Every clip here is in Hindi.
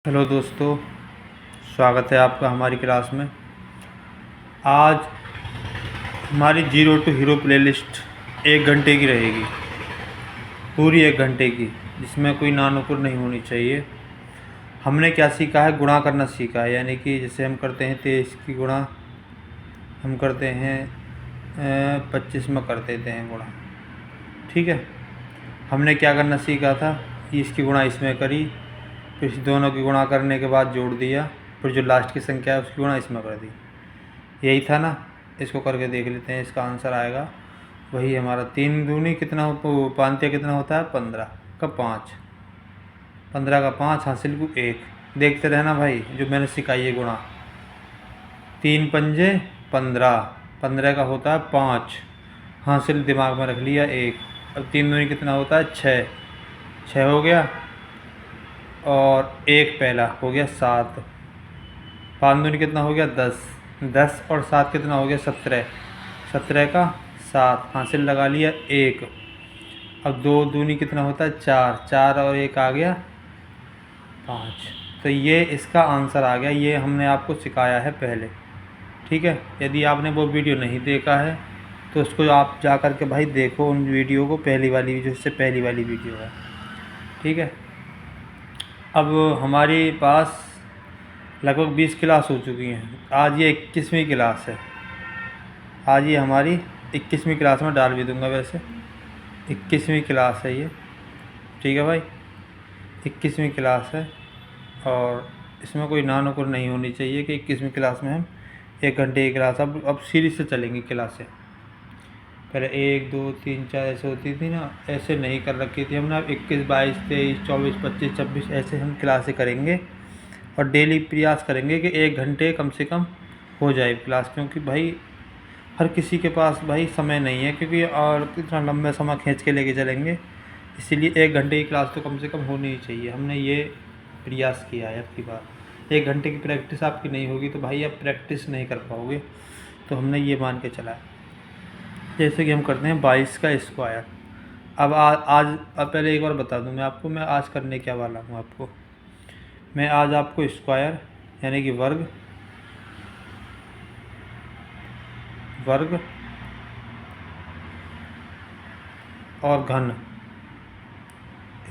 हेलो दोस्तों, स्वागत है आपका हमारी क्लास में। आज हमारी जीरो टू हीरो प्लेलिस्ट 1 घंटे की रहेगी, पूरी 1 घंटे की, जिसमें कोई नानुकुर नहीं होनी चाहिए। हमने क्या सीखा है? गुणा करना सीखा है, यानी कि जैसे हम करते हैं 23 की गुणा, हम करते हैं 25 में कर देते हैं गुणा। ठीक है, हमने क्या करना सीखा था? इसकी गुणा इसमें करी, फिर इस दोनों की गुणा करने के बाद जोड़ दिया, फिर जो लास्ट की संख्या है उसकी गुणा इसमें कर दी। यही था ना? इसको करके देख लेते हैं, इसका आंसर आएगा वही हमारा 3 दूनी कितना पांतिया कितना होता है? 15 का 5, 15 का 5 हासिल को 1। देखते रहना भाई, जो मैंने सिखाई है गुणा। 3 पंजे 15, 15 का होता है 5, हासिल दिमाग में रख लिया 1। अब 3 दूनी कितना होता है? 6, 6 हो गया, और 1 पहला हो गया 7, 5 दूनी कितना हो गया? 10, 10 और 7 कितना हो गया? 17, 17 का 7 हासिल लगा लिया 1। अब 2 दूनी कितना होता है? 4, 4 और 1 आ गया 5। तो ये इसका आंसर आ गया। ये हमने आपको सिखाया है पहले। ठीक है, यदि आपने वो वीडियो नहीं देखा है तो उसको आप जा कर के भाई देखो, उन वीडियो को, पहली वाली जो इससे पहली वाली वीडियो है। ठीक है, अब हमारे पास लगभग 20 क्लास हो चुकी हैं। आज ये 21वीं क्लास है। आज ये हमारी 21वीं क्लास में डाल भी दूंगा। वैसे 21वीं क्लास है ये। ठीक है भाई, 21वीं क्लास है, और इसमें कोई नानुकुर नहीं होनी चाहिए कि 21वीं क्लास में हम 1 घंटे की क्लास, अब सीरीज से चलेंगी क्लासें। पहले 1 2 3 4 ऐसे होती थी ना, ऐसे नहीं कर रखी थी हमने। अब 21 22 23 24 25 26 ऐसे हम क्लासें करेंगे, और डेली प्रयास करेंगे कि 1 घंटे कम से कम हो जाए क्लास, क्योंकि भाई हर किसी के पास भाई समय नहीं है, क्योंकि और इतना लंबा समय खींच के लेके चलेंगे। इसीलिए 1 घंटे की क्लास तो कम से कम होनी ही चाहिए। हमने ये प्रयास किया है। अब की बात, 1 घंटे की प्रैक्टिस आपकी नहीं होगी तो भाई आप प्रैक्टिस नहीं कर पाओगे। तो हमने ये मान के चला है। जैसे कि हम करते हैं 22 का स्क्वायर। अब अब पहले एक बार बता दूं मैं आपको, मैं आज करने क्या वाला हूँ आपको। मैं आज आपको स्क्वायर यानी कि वर्ग और घन,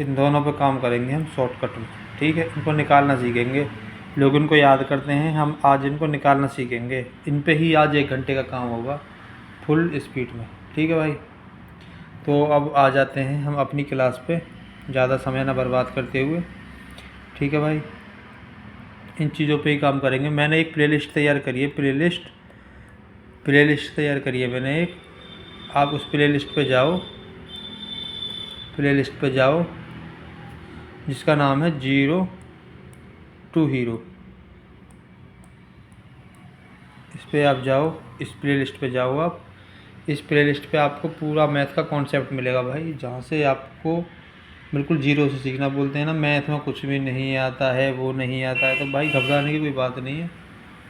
इन दोनों पे काम करेंगे हम शॉर्टकट में। ठीक है, इनको निकालना सीखेंगे। लोग इनको याद करते हैं, हम आज इनको निकालना सीखेंगे। इन पे ही आज 1 घंटे का काम होगा फुल स्पीड में। ठीक है भाई, तो अब आ जाते हैं हम अपनी क्लास पे, ज़्यादा समय ना बर्बाद करते हुए। ठीक है भाई, इन चीज़ों पे ही काम करेंगे। मैंने एक प्लेलिस्ट तैयार करी है, प्लेलिस्ट तैयार करी है मैंने एक। आप उस प्लेलिस्ट पे जाओ, जिसका नाम है जीरो टू हीरो। इस पे आप जाओ, इस प्लेलिस्ट पे जाओ आप। इस प्लेलिस्ट पे आपको पूरा मैथ का कॉन्सेप्ट मिलेगा भाई, जहाँ से आपको बिल्कुल जीरो से सीखना। बोलते हैं ना मैथ में कुछ भी नहीं आता है, वो नहीं आता है, तो भाई घबराने की कोई बात नहीं है।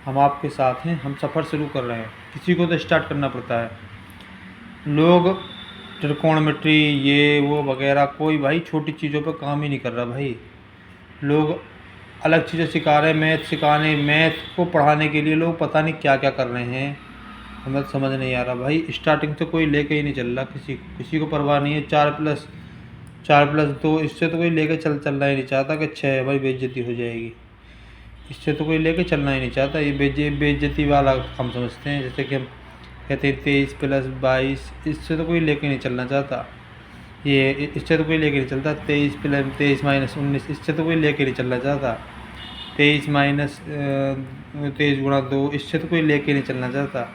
हम आपके साथ हैं, हम सफ़र शुरू कर रहे हैं। किसी को तो स्टार्ट करना पड़ता है। लोग त्रिकोणमिति ये वो वगैरह, कोई भाई छोटी चीज़ों पर काम ही नहीं कर रहा भाई। लोग अलग चीज़ें सिखा रहे हैं, मैथ को पढ़ाने के लिए लोग पता नहीं क्या क्या कर रहे हैं। हमें तो समझ नहीं आ रहा भाई। स्टार्टिंग से कोई लेके ही नहीं चल रहा, किसी को परवाह नहीं है। 4+2 इससे तो कोई लेके चलना ही नहीं चाहता कि 6 है भाई, बेइज्जती हो जाएगी। इससे तो कोई लेके चलना ही नहीं चाहता। ये बेइज्जती वाला हम समझते हैं। जैसे कि हम कहते हैं 23+22, इससे तो कोई लेके नहीं चलना चाहता। ये इससे तो कोई लेके नहीं चलता। 23+23 - 19, इससे तो कोई लेके नहीं चलना चाहता। 23 - 23 × 2, इससे तो कोई लेके नहीं चलना चाहता।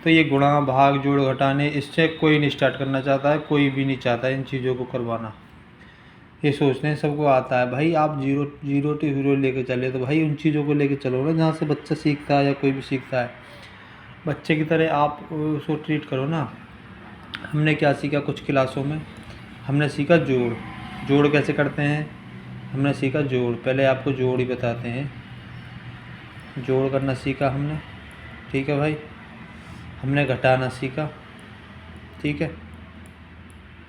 तो ये गुणा भाग जोड़ घटाने, इससे कोई नहीं स्टार्ट करना चाहता है, कोई भी नहीं चाहता इन चीज़ों को करवाना। ये सोचते हैं सबको आता है भाई। आप जीरो टू हीरो लेके चले तो भाई उन चीज़ों को लेके चलो ना, जहाँ से बच्चा सीखता है या कोई भी सीखता है। बच्चे की तरह आप उसको ट्रीट करो ना। हमने क्या सीखा कुछ क्लासों में? हमने सीखा जोड़ कैसे करते हैं। हमने सीखा जोड़, पहले आपको जोड़ ही बताते हैं। जोड़ करना सीखा हमने। ठीक है भाई, हमने घटाना सीखा। ठीक है,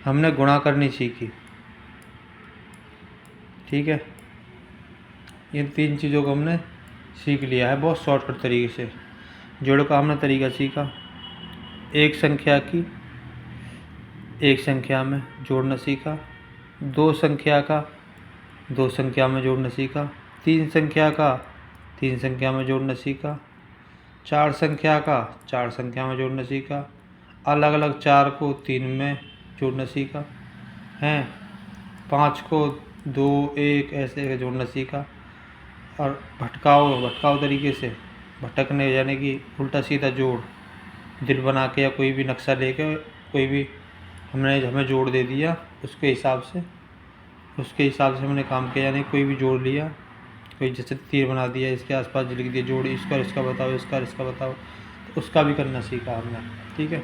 हमने गुणा करनी सीखी। ठीक है, ये 3 चीज़ों को हमने सीख लिया है बहुत शॉर्टकट तरीके से। जोड़ का हमने तरीका सीखा, एक संख्या में जोड़ना सीखा, 2 संख्या में जोड़ना सीखा, 3 संख्या में जोड़ना सीखा, 4 संख्या में जोड़ना सीखा, अलग अलग 4 को 3 में जोड़ना सीखा हैं, 5 को 2 1 ऐसे जोड़ना सीखा। और भटकाव तरीके से भटकने यानी कि उल्टा सीधा जोड़, दिल बना के या कोई भी नक्शा लेके कोई भी हमें जोड़ दे दिया, उसके हिसाब से हमने काम किया। यानी कोई भी जोड़ लिया, कोई जैसे तीर बना दिया, इसके आसपास लिख दिया जोड़, इसका बताओ, इसका बताओ, तो उसका भी करना सीखा हमने। ठीक है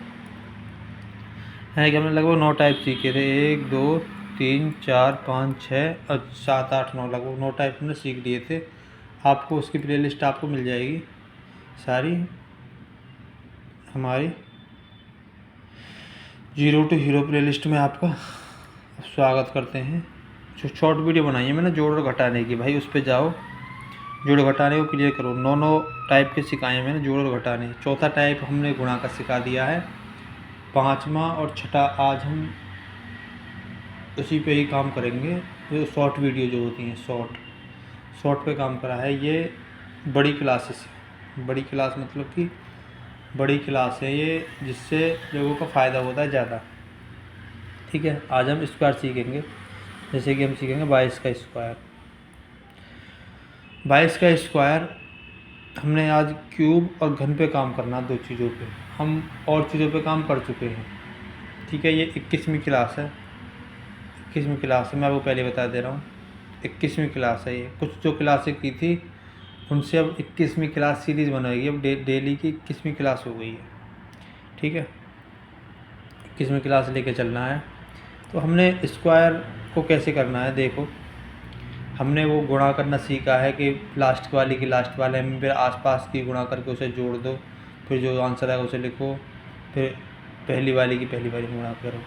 कि हमने लगभग 9 टाइप सीखे थे, 1 2 3 4 5 6 और 7 8 9, लगभग 9 टाइप हमने सीख लिए थे। आपको उसकी प्लेलिस्ट आपको मिल जाएगी सारी हमारी जीरो टू हीरो प्लेलिस्ट में। आपका स्वागत करते हैं। जो शॉर्ट वीडियो बनाई है मैंने जोड़ और घटाने की, भाई उस पर जाओ, जोड़ घटाने को क्लियर करो। 9 टाइप के सिखाए मैंने जोड़ और घटाने। चौथा टाइप हमने गुणा का सिखा दिया है, 5वां और 6ठा आज हम उसी पे ही काम करेंगे। जो शॉर्ट वीडियो जो होती हैं शॉर्ट पे काम करा है। ये बड़ी क्लासेस, बड़ी क्लास मतलब कि बड़ी क्लास है ये, जिससे लोगों का फ़ायदा होता है ज़्यादा। ठीक है, आज हम स्क्वायर सीखेंगे। जैसे कि हम सीखेंगे 22 का स्क्वायर। 22 का स्क्वायर हमने आज क्यूब और घन पे काम करना, 2 चीज़ों पे। हम और चीज़ों पे काम कर चुके हैं। ठीक है, ये 21वीं क्लास है। 21वीं क्लास है, मैं आपको पहले बता दे रहा हूँ, 21वीं क्लास है ये। कुछ जो क्लासें की थी उनसे अब 21वीं क्लास सीरीज़ बनाएगी। अब डेली की 21वीं क्लास हो गई है। ठीक है, 21वीं क्लास लेके चलना है। तो हमने स्क्वायर को कैसे करना है, देखो हमने वो गुणा करना सीखा है कि लास्ट वाले में फिर आसपास की गुणा करके उसे जोड़ दो, फिर जो आंसर आएगा उसे लिखो, फिर पहली वाली गुणा करो।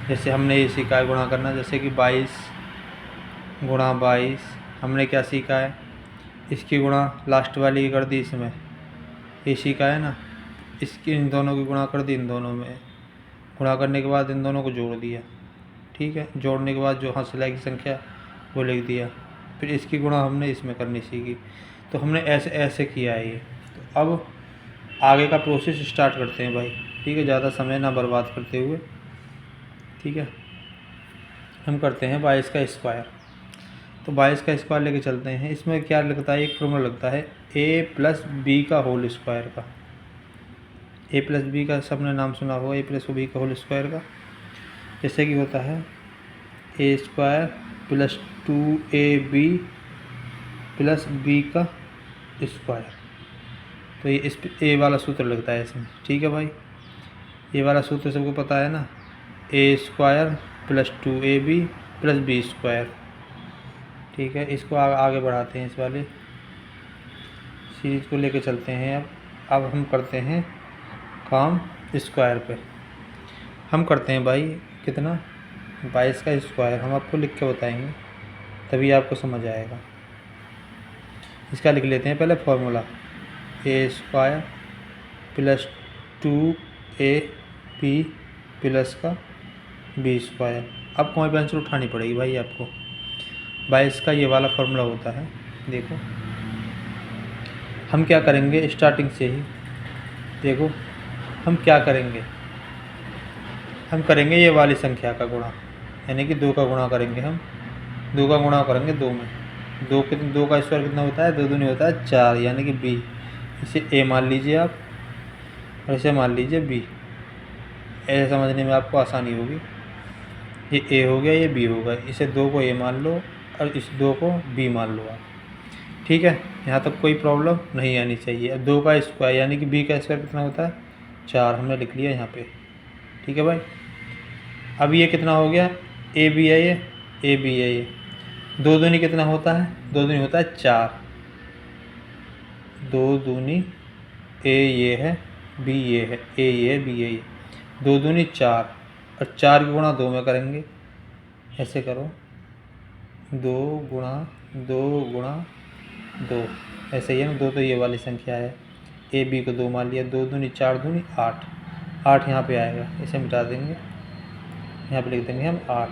जैसे हमने ये सीखा है गुणा करना, जैसे कि 22 गुणा 22 हमने क्या सीखा है, इसकी गुणा लास्ट वाली की कर दी, इसमें ये सीखा है ना। इसकी इन दोनों की गुणा कर दी, इन दोनों में गुणा करने के बाद इन दोनों को जोड़ दिया। ठीक है, जोड़ने के बाद जो हासिल की संख्या वो लिख दिया, फिर इसकी गुणा हमने इसमें करनी सीखी। तो हमने ऐसे किया है ये। तो अब आगे का प्रोसेस स्टार्ट करते हैं भाई। ठीक है, ज़्यादा समय ना बर्बाद करते हुए। ठीक है, हम करते हैं 22 का स्क्वायर। तो 22 का स्क्वायर लेके चलते हैं। इसमें क्या लगता है, एक फॉर्मूला लगता है a+b का होल स्क्वायर का। a+b का सबने नाम सुना होगा, a+b का होल स्क्वायर का। जैसे कि होता है a² + 2ab + b का स्क्वायर। तो ये इस ए वाला सूत्र लगता है इसमें। ठीक है भाई, ये वाला सूत्र सबको पता है ना, a² + 2ab + b²। ठीक है, इसको आगे बढ़ाते हैं, इस वाले सीरीज को लेके चलते हैं। अब हम करते हैं काम स्क्वायर पे। हम करते हैं भाई कितना, 22 का स्क्वायर। हम आपको लिख के बताएंगे तभी आपको समझ आएगा। इसका लिख लेते हैं पहले फॉर्मूला, a² + 2ab + b²। अब कॉपी पेंसिल उठानी पड़ेगी भाई आपको। 22 का ये वाला फॉर्मूला होता है। देखो हम क्या करेंगे स्टार्टिंग से ही, देखो हम क्या करेंगे, हम करेंगे ये वाली संख्या का गुणा, यानी कि 2 का गुणा करेंगे। हम 2 का गुणा करेंगे 2 में। 2 का स्क्वायर कितना होता है, 2 दूनी होता है 4, यानी कि b। इसे a मान लीजिए आप और इसे मान लीजिए b। ऐसे समझने में आपको आसानी होगी। ये a हो गया, ये b होगा। इसे 2 को a मान लो और इस 2 को b मान लो आप। ठीक है, यहाँ तक कोई प्रॉब्लम नहीं आनी चाहिए। अब 2 का स्क्वायर यानी कि b का स्क्वायर कितना होता है, 4, हमने लिख लिया यहाँ पे। ठीक है भाई, अब ये कितना हो गया, ए बी है ये 2 दूनी कितना होता है, 2 दूनी होता है 4, 2 दूनी ए ये है, बी ये है, ए ये है, बी ये 2 दूनी 4 और 4 की गुणा 2 में करेंगे। ऐसे करो, 2 गुणा 2 गुणा 2, ऐसे ही है ना, 2 तो ये वाली संख्या है। ए बी को 2 मान लिया, 2 दूनी 4 दूनी 8, 8 यहाँ पे आएगा, इसे मिटा देंगे, यहाँ पे लिख देंगे हम 8,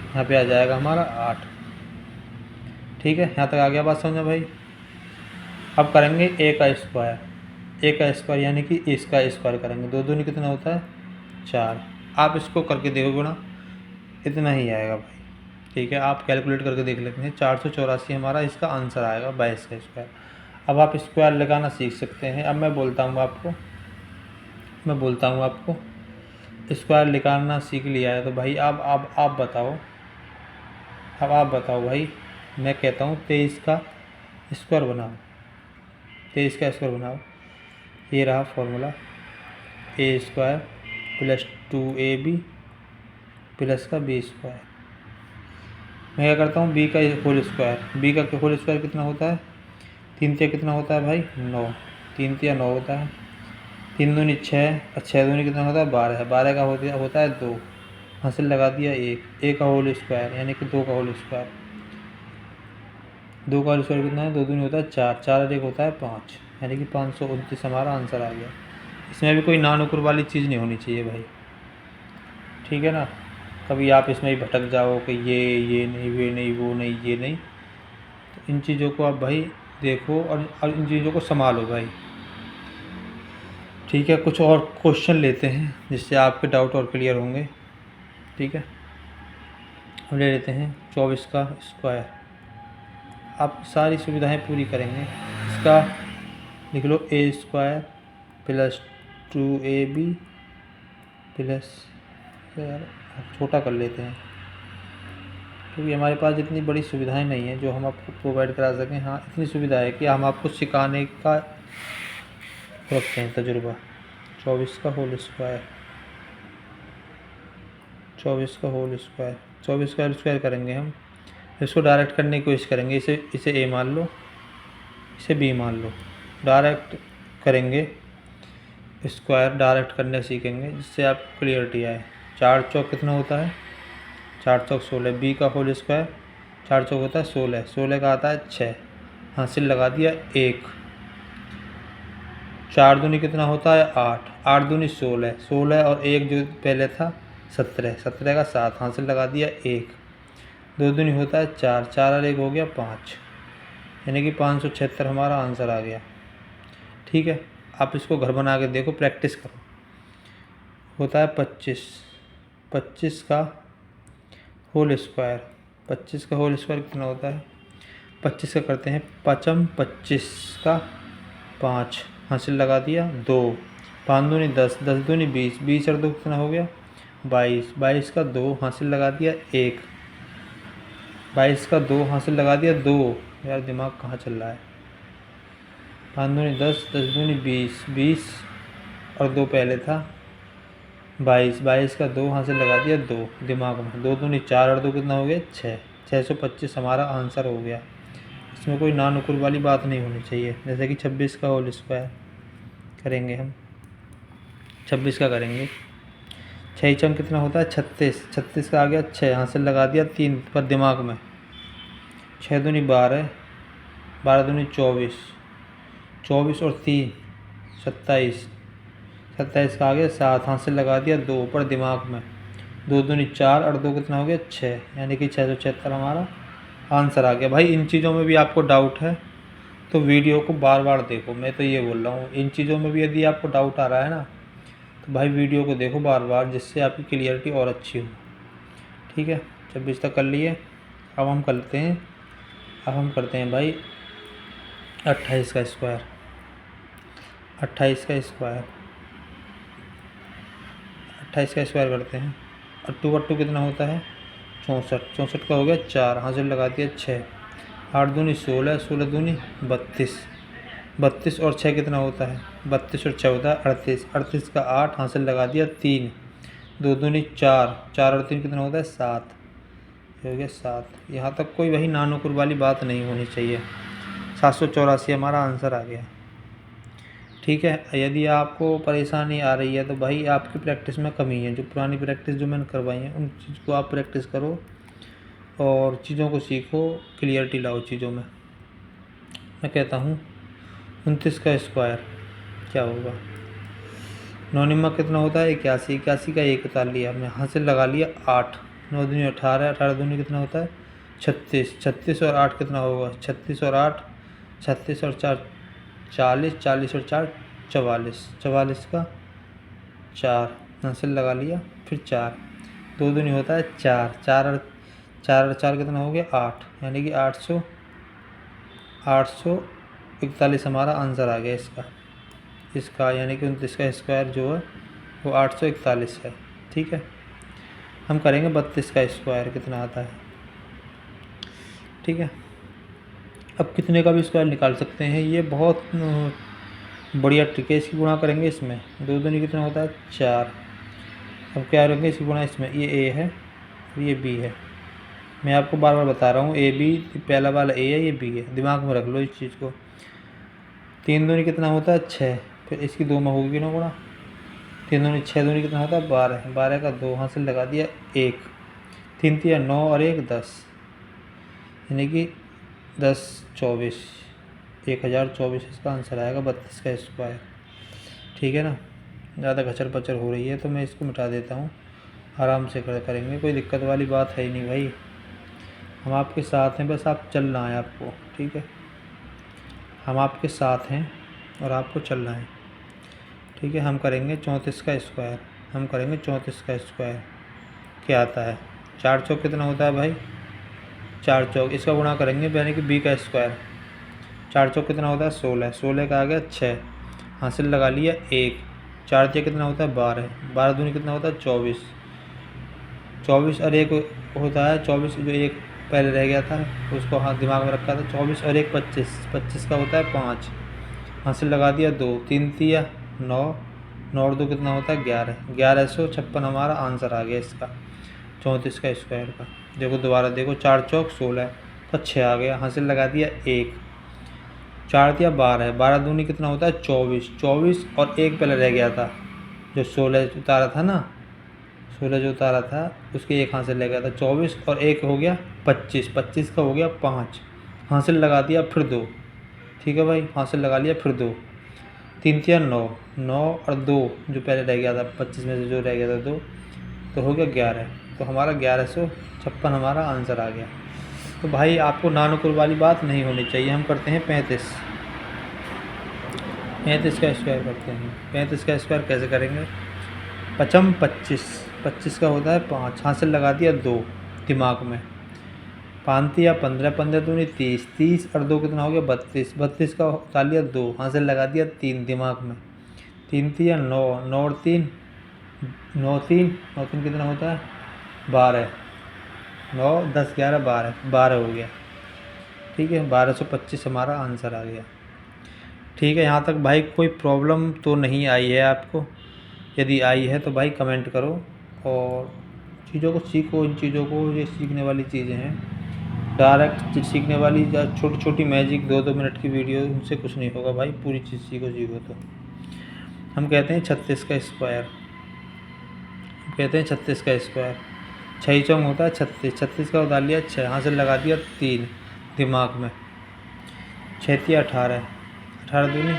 यहाँ पे आ जाएगा हमारा 8। ठीक है, यहाँ तक आ गया बात समझो भाई। अब करेंगे ए का स्क्वायर, ए का स्क्वायर यानी कि इसका स्क्वायर करेंगे। 2 दूनी कितना होता है 4, आप इसको करके देखो गुणा, इतना ही आएगा भाई। ठीक है, आप कैलकुलेट करके देख लेते हैं, 484 हमारा इसका आंसर आएगा 22 का स्क्वायर। अब आप स्क्वायर लगाना सीख सकते हैं। अब मैं बोलता हूँ आपको स्क्वायर निकालना सीख लिया है तो भाई अब आप बताओ, अब आप बताओ भाई। मैं कहता हूँ 23 का स्क्वायर बनाओ, 23 का स्क्वायर बनाओ। ये रहा फॉर्मूला, ए स्क्वायर प्लस 2ab प्लस का बी स्क्वायर। मैं क्या करता हूँ बी का होल स्क्वायर, बी का होल स्क्वायर कितना होता है 3 तिया कितना होता है भाई 9, 3 तिया 9 होता है, 3 दूनी 6 और 6 दूनी कितना होता है 12, 12 का होता है 2, हासिल लगा दिया 1, ए का होल स्क्वायर यानी कि 2 का होल स्क्वायर, 2 का होल स्क्वायर कितना है 2 दूनी होता है 4, 4 और 1 होता है 5, यानी कि 529 हमारा आंसर आ गया। इसमें भी कोई नानुकुर वाली चीज़ नहीं होनी चाहिए भाई, ठीक है ना। कभी आप इसमें ही भटक जाओ कि ये नहीं, वे नहीं, वो नहीं, ये नहीं, तो इन चीज़ों को आप भाई देखो और इन चीज़ों को संभालो भाई। ठीक है, कुछ और क्वेश्चन लेते हैं जिससे आपके डाउट और क्लियर होंगे। ठीक है, हम ले लेते हैं 24 का स्क्वायर। आप सारी सुविधाएं पूरी करेंगे। इसका लिख लो ए स्क्वायर प्लस 2ab प्लस, यार छोटा कर लेते हैं क्योंकि हमारे पास इतनी बड़ी सुविधाएं नहीं हैं जो हम आपको प्रोवाइड करा सकें। हाँ, इतनी सुविधा है कि हम आपको सिखाने का रखते हैं तजुर्बा। 24 का होल स्क्वायर, 24 का होल स्क्वायर, 24 का होल स्क्वायर करेंगे हम। इसको डायरेक्ट करने की कोशिश करेंगे, इसे ए मान लो, इसे बी मान लो। डायरेक्ट करेंगे, स्क्वायर डायरेक्ट करने सीखेंगे जिससे आपको क्लियरिटी आए। 4 चौक कितना होता है 4 चौक 16, बी का होल स्क्वायर 4 चौक होता है 16, 16 का आता है 6, हासिल लगा दिया 1, 4 दूनी कितना होता है 8, 8 दूनी 16, 16 और 1 जो पहले था 17, 17 का 7, हासिल लगा दिया 1, 2 दूनी होता है 4, 4 और 1 हो गया 5, यानी कि 576 हमारा आंसर आ गया। ठीक है, आप इसको घर बना के देखो, प्रैक्टिस करो। होता है 25, 25 का होल स्क्वायर, 25 का होल स्क्वायर कितना होता है 25 का करते हैं 5 25 का 5, हासिल लगा दिया 2, 5 दूनी 10, 10 दूनी 20, 20 और 2 कितना हो गया 22, 22 का 2, हासिल लगा दिया 1, 22 का 2, हासिल लगा दिया 2, यार दिमाग कहाँ चल रहा है। 5 दूनी 10, 10 दूनी 20, 20 और 2 पहले था 22, 22 का 2, हासिल लगा दिया 2, दिमाग में 2 दूनी 4 और 2 कितना हो गया 6, 625 हमारा आंसर हो गया। इसमें कोई नानुकुर वाली बात नहीं होनी चाहिए। जैसे कि 26 का होल स्क्वायर करेंगे हम, 26 का करेंगे, 6 चम कितना होता है 36, 36 का आ गया 6, हासिल लगा दिया 3 पर दिमाग में, 6 दूनी 12, 12 दूनी 24, 24 और 3 27, 27 का आ गया 7, हासिल लगा दिया 2 पर दिमाग में, 2 दूनी 4 और 2 कितना हो गया 6, यानी कि 676 हमारा आंसर आ गया। भाई इन चीज़ों में भी आपको डाउट है तो वीडियो को बार बार देखो, मैं तो ये बोल रहा हूँ। इन चीज़ों में भी यदि आपको डाउट आ रहा है ना तो भाई वीडियो को देखो बार बार, जिससे आपकी क्लियरिटी और अच्छी हो। ठीक है, 26 तक कर लिए। अब हम करते हैं भाई 28 का स्क्वायर, 28 का स्क्वायर, 28 का स्क्वायर करते हैं। 2 कितना होता है 64, 64 का हो गया 4, हासिल लगा दिया 6, 8 दूनी 16, 16 दूनी 32, 32 और 6 कितना होता है 32 और 6 होता है 38, 38 का 8, हासिल लगा दिया 3, 2 दूनी 4, 4 और 3 कितना होता है 7, हो गया 7। यहाँ तक कोई वही नानुकुर वाली बात नहीं होनी चाहिए। 784 हमारा आंसर आ गया। ठीक है, यदि आपको परेशानी आ रही है तो भाई आपकी प्रैक्टिस में कमी है। जो पुरानी प्रैक्टिस जो मैंने करवाई है उन चीज़ को आप प्रैक्टिस करो और चीज़ों को सीखो, क्लियरिटी लाओ चीज़ों में। मैं कहता हूँ 29 का स्क्वायर क्या होगा। 9 निम्मा कितना होता है 81, 81 का 1 उतार लिया हमने, यहाँ से लगा लिया 8, 9 दूनी 18, 18 दूनी कितना होता है 36, 36 और 8 कितना होगा 36 और 8, 36 और 4 40, 40 और 4 44, 44 का 4, यहाँ से लगा लिया फिर 4, 2 दूनी होता है 4, 4 और 4 कितना हो गया 8, यानी कि 841 हमारा आंसर आ गया इसका यानी कि 29 का स्क्वायर जो है वो 841 है। ठीक है, हम करेंगे 32 का स्क्वायर कितना आता है। ठीक है, अब कितने का भी स्क्वायर निकाल सकते हैं, ये बहुत बढ़िया ट्रिक है। इसकी गुणा करेंगे इसमें, 2 दूनी कितना होता है 4, अब क्या करेंगे इसकी गुणा इसमें, ये ए है और ये बी है। मैं आपको बार बार बता रहा हूँ ए बी, पहला वाला ए है ये बी है, दिमाग में रख लो इस चीज़ को। 3 दूनी कितना होता है 6, फिर इसकी 2 में होगी ना गुणा, 3 दूनी 6 दूनी कितना होता है 12, 12 का 2, यहाँ से लगा दिया 1, 3 तिया 9 और 1 10, यानी कि 10 24, 1024 इसका आंसर आएगा 32 का स्क्वायर। ठीक है ना, ज़्यादा घचर पचर हो रही है तो मैं इसको मिटा देता हूँ, आराम से करेंगे, कोई दिक्कत वाली बात है ही नहीं भाई, हम आपके साथ हैं, बस आप चलना है आपको। ठीक है, हम आपके साथ हैं और आपको चलना है। ठीक है, हम करेंगे 34 का स्क्वायर, हम करेंगे 34 का स्क्वायर क्या आता है, 4 चौक कितना होता है भाई 4 चौक, इसका गुणा करेंगे यानी कि बी का स्क्वायर, 4 चौक कितना होता है 16, 16 का आ गया 6, हासिल लगा लिया 1, 4 तिया कितना होता है 12, 12 दूनी कितना होता है 24, 24 और 1 होता है 24, जो 1 पहले रह गया था उसको हाथ दिमाग में रखा था, 24 और 1 25, 25 का होता है 5, हासिल लगा दिया 2, 3 तिया 9, 9 और 2 कितना होता है 11, 1156 हमारा आंसर आ गया इसका 34 का स्क्वायर का। देखो दोबारा देखो, 4 चौक 16 का 6 आ गया, हासिल लगा दिया 1, 4 तिया 12, 12 दूनी कितना होता है 24, 24 और 1 पहले रह गया था, जो 16 उतारा था ना, 16 जो उतारा था उसके 1 हासिल लग गया था, 24 और 1 हो गया 25, 25 का हो गया 5, हासिल लगा दिया फिर 2। ठीक है भाई, हासिल लगा लिया फिर 2, 3 तिया 9, 9 और 2 जो पहले रह गया था 25 में से जो रह गया था 2, तो हो गया 11, तो हमारा 1156 हमारा आंसर आ गया। तो भाई आपको नानुकुर वाली बात नहीं होनी चाहिए, हम करते हैं 35, 35 का स्क्वायर करते हैं। 35 का स्क्वायर कैसे करेंगे, 55 25, 25 का होता है 5, हासिल लगा दिया 2 दिमाग में, 5 तिया 15, 15 दूनी 30, 30 और 2 कितना हो गया 32, 32 का उतार लिया 2, हासिल लगा दिया 3 दिमाग में, 3 तिया 9, 9 और 3 9 3, 9 3 कितना होता है 12, 9 10 11 12, 12 हो गया। ठीक है, 1225 हमारा आंसर आ गया। ठीक है, यहाँ तक भाई कोई प्रॉब्लम तो नहीं आई है आपको, यदि आई है तो भाई कमेंट करो और चीज़ों को सीखो, इन चीज़ों को, ये सीखने वाली चीज़ें हैं, डायरेक्ट सीखने वाली या छोटी छोटी मैजिक 2-2 मिनट की वीडियो, उनसे कुछ नहीं होगा भाई, पूरी चीज़ सीखो तो। हम कहते हैं 36 का स्क्वायर, हम कहते हैं 36 का स्क्वायर, 6 चौंग होता है 36, 36 का उतार लिया 6, यहाँ से लगा दिया 3 दिमाग में, 6 तिया 18, 18 दूनी,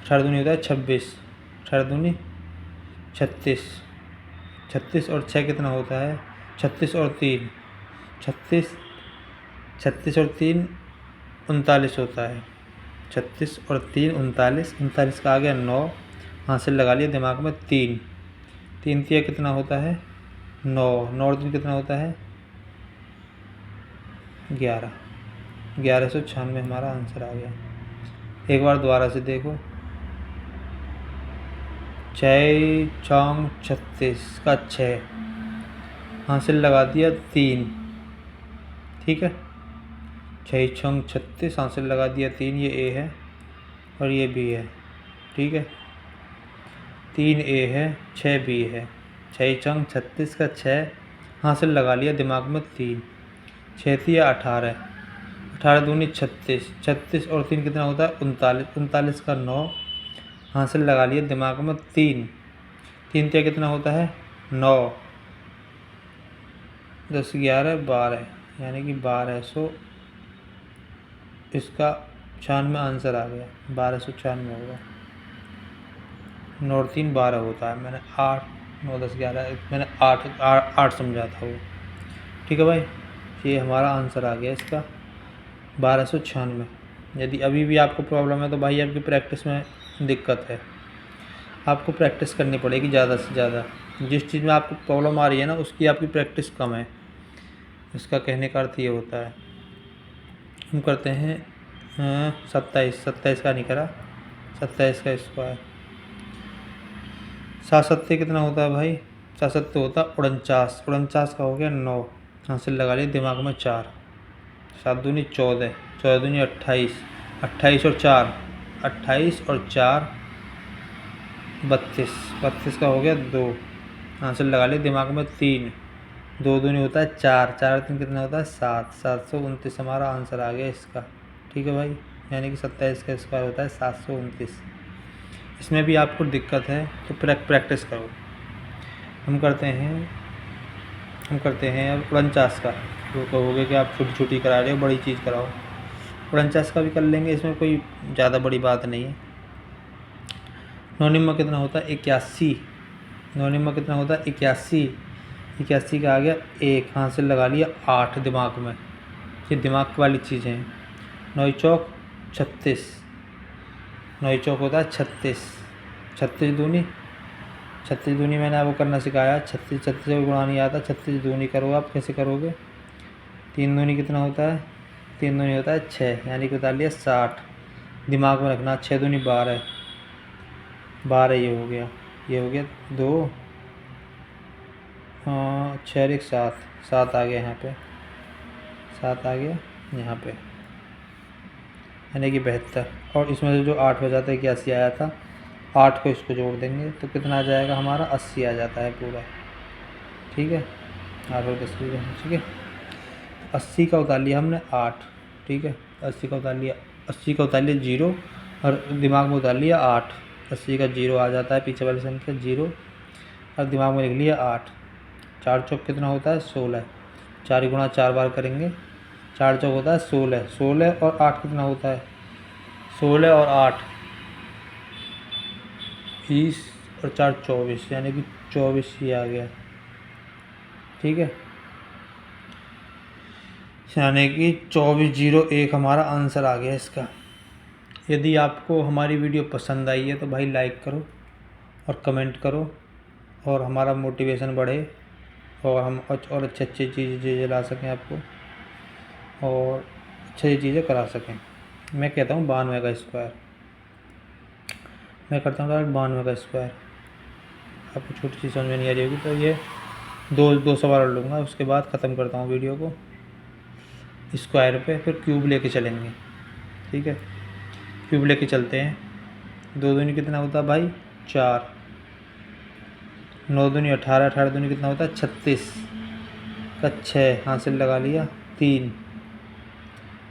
18 दूनी होता है 26, 18 दूनी 36, 36 और 6 कितना होता है 36 और 3 36, 36 और 3 39 होता है, 36 और 3 39, 39 का आ गया 9, हासिल लगा लिया दिमाग में 3, 3 तिया कितना होता है 9, 9 और 3 कितना होता है 11, 1196 हमारा आंसर आ गया। एक बार दोबारा से देखो, 6 चौंग 36 का 6, हासिल लगा दिया 3। ठीक है, 6 चौंग 36 हासिल लगा दिया 3, ये ए है और ये बी है। ठीक है, 3 ए है 6 बी है, 6 चौंग 36 का 6, हासिल लगा लिया दिमाग में 3, 6 तिया 18, 18 दूनी 36, 36 और 3 कितना होता है 39, 39 का 9, हासिल लगा लिया दिमाग में 3, 3 तिया कितना होता है 9, 10 11 12, यानी कि 1200 इसका 96 आंसर आ गया, 1296 होगा। 9 और 3 12 होता है। मैंने 8 9 10 11 मैंने 8 समझा था वो। ठीक है भाई, ये हमारा आंसर आ गया इसका 1296। यदि अभी भी आपको प्रॉब्लम है तो भाई आपकी प्रैक्टिस में दिक्कत है, आपको प्रैक्टिस करनी पड़ेगी ज़्यादा से ज़्यादा। जिस चीज़ में आपको प्रॉब्लम आ रही है ना उसकी आपकी प्रैक्टिस कम है, इसका कहने का अर्थ ये होता है। हम करते हैं 27 का नहीं करा, 27 का स्क्वायर। 7 सत्ते कितना होता है भाई? 7 सत्ते होता है 49। 49 का हो गया 9, हासिल लगा लिया दिमाग में 4। 7 दूनी 14, 14 दूनी 28, 28 और 4 28 और 4 32, 32 का हो गया 2, हासिल लगा लिया दिमाग में 3। 2 दूनी होता है 4, 4 और 3 कितना होता है 7, 729 हमारा आंसर आ गया इसका। ठीक है भाई, यानी कि 27 का स्क्वायर होता है 729। इसमें भी आपको दिक्कत है तो प्रैक्टिस करो। हम करते हैं अब 49 का। तो कहोगे कि आप छोटी छोटी करा रहे हो, बड़ी चीज़ कराओ। 49 का भी कर लेंगे, इसमें कोई ज़्यादा बड़ी बात नहीं है। 9 निम्मा कितना होता है 81। 9 निम्मा कितना होता है 81। 81 का आ गया 1, हाथ से लगा लिया 8 दिमाग में। ये दिमाग वाली चीज़ें हैं। 9 चौक 36, 9 चौक होता है 36। 36 दूनी, 36 दूनी मैंने आपको करना सिखाया। 36 से गुणा नहीं आता, 36 दूनी करो। आप कैसे करोगे? 3 दूनी कितना होता है? 3 दूनी होता है 6, यानी कि बता लिया 60। दिमाग में रखना। 6 दूनी 12, 12 ये हो गया 2, 6 और 1 7, 7 आ गया यहाँ पे, 7 आ गया यहाँ पे, यानी कि 72। और इसमें से जो 8 बजाता है 81 आया था, 8 को इसको जोड़ देंगे तो कितना आ जाएगा हमारा 80 आ जाता है पूरा। ठीक है, 8 और 10 ठीक है। 80 का उतार लिया हमने 8। ठीक है, 80 का उतार लिया, 80 का उतार लिया 0 और दिमाग में उतार लिया 8। 80 का 0 आ जाता है, पीछे वाली संख्या 0 और दिमाग में लिख लिया 8। 4 चौक कितना होता है 16। 4 गुणा 4 बार करेंगे, 4 चौक होता है 16। 16 और 8 कितना होता है? 16 और 8 20 और 4 24, यानी कि 24 ही आ गया। ठीक है, यानी कि 2401 हमारा आंसर आ गया इसका। यदि आपको हमारी वीडियो पसंद आई है तो भाई लाइक करो और कमेंट करो, और हमारा मोटिवेशन बढ़े और हम और अच्छी अच्छी चीज़ें ला सकें आपको, और अच्छी चीज़ें करा सकें। मैं कहता हूँ 92 का स्क्वायर, मैं करता हूँ 92 का स्क्वायर। आपको छोटी चीज़ समझ में नहीं आ रही होगी तो ये दो सवाल और लूँगा, उसके बाद ख़त्म करता हूँ वीडियो को। स्क्वायर पे फिर क्यूब लेके चलेंगे। ठीक है, क्यूब लेके चलते हैं। 2 दूनी कितना होता है भाई 4, 9 दूनी 18, 18 दूनी कितना होता है 36 का 6, हाथ से लगा लिया 3।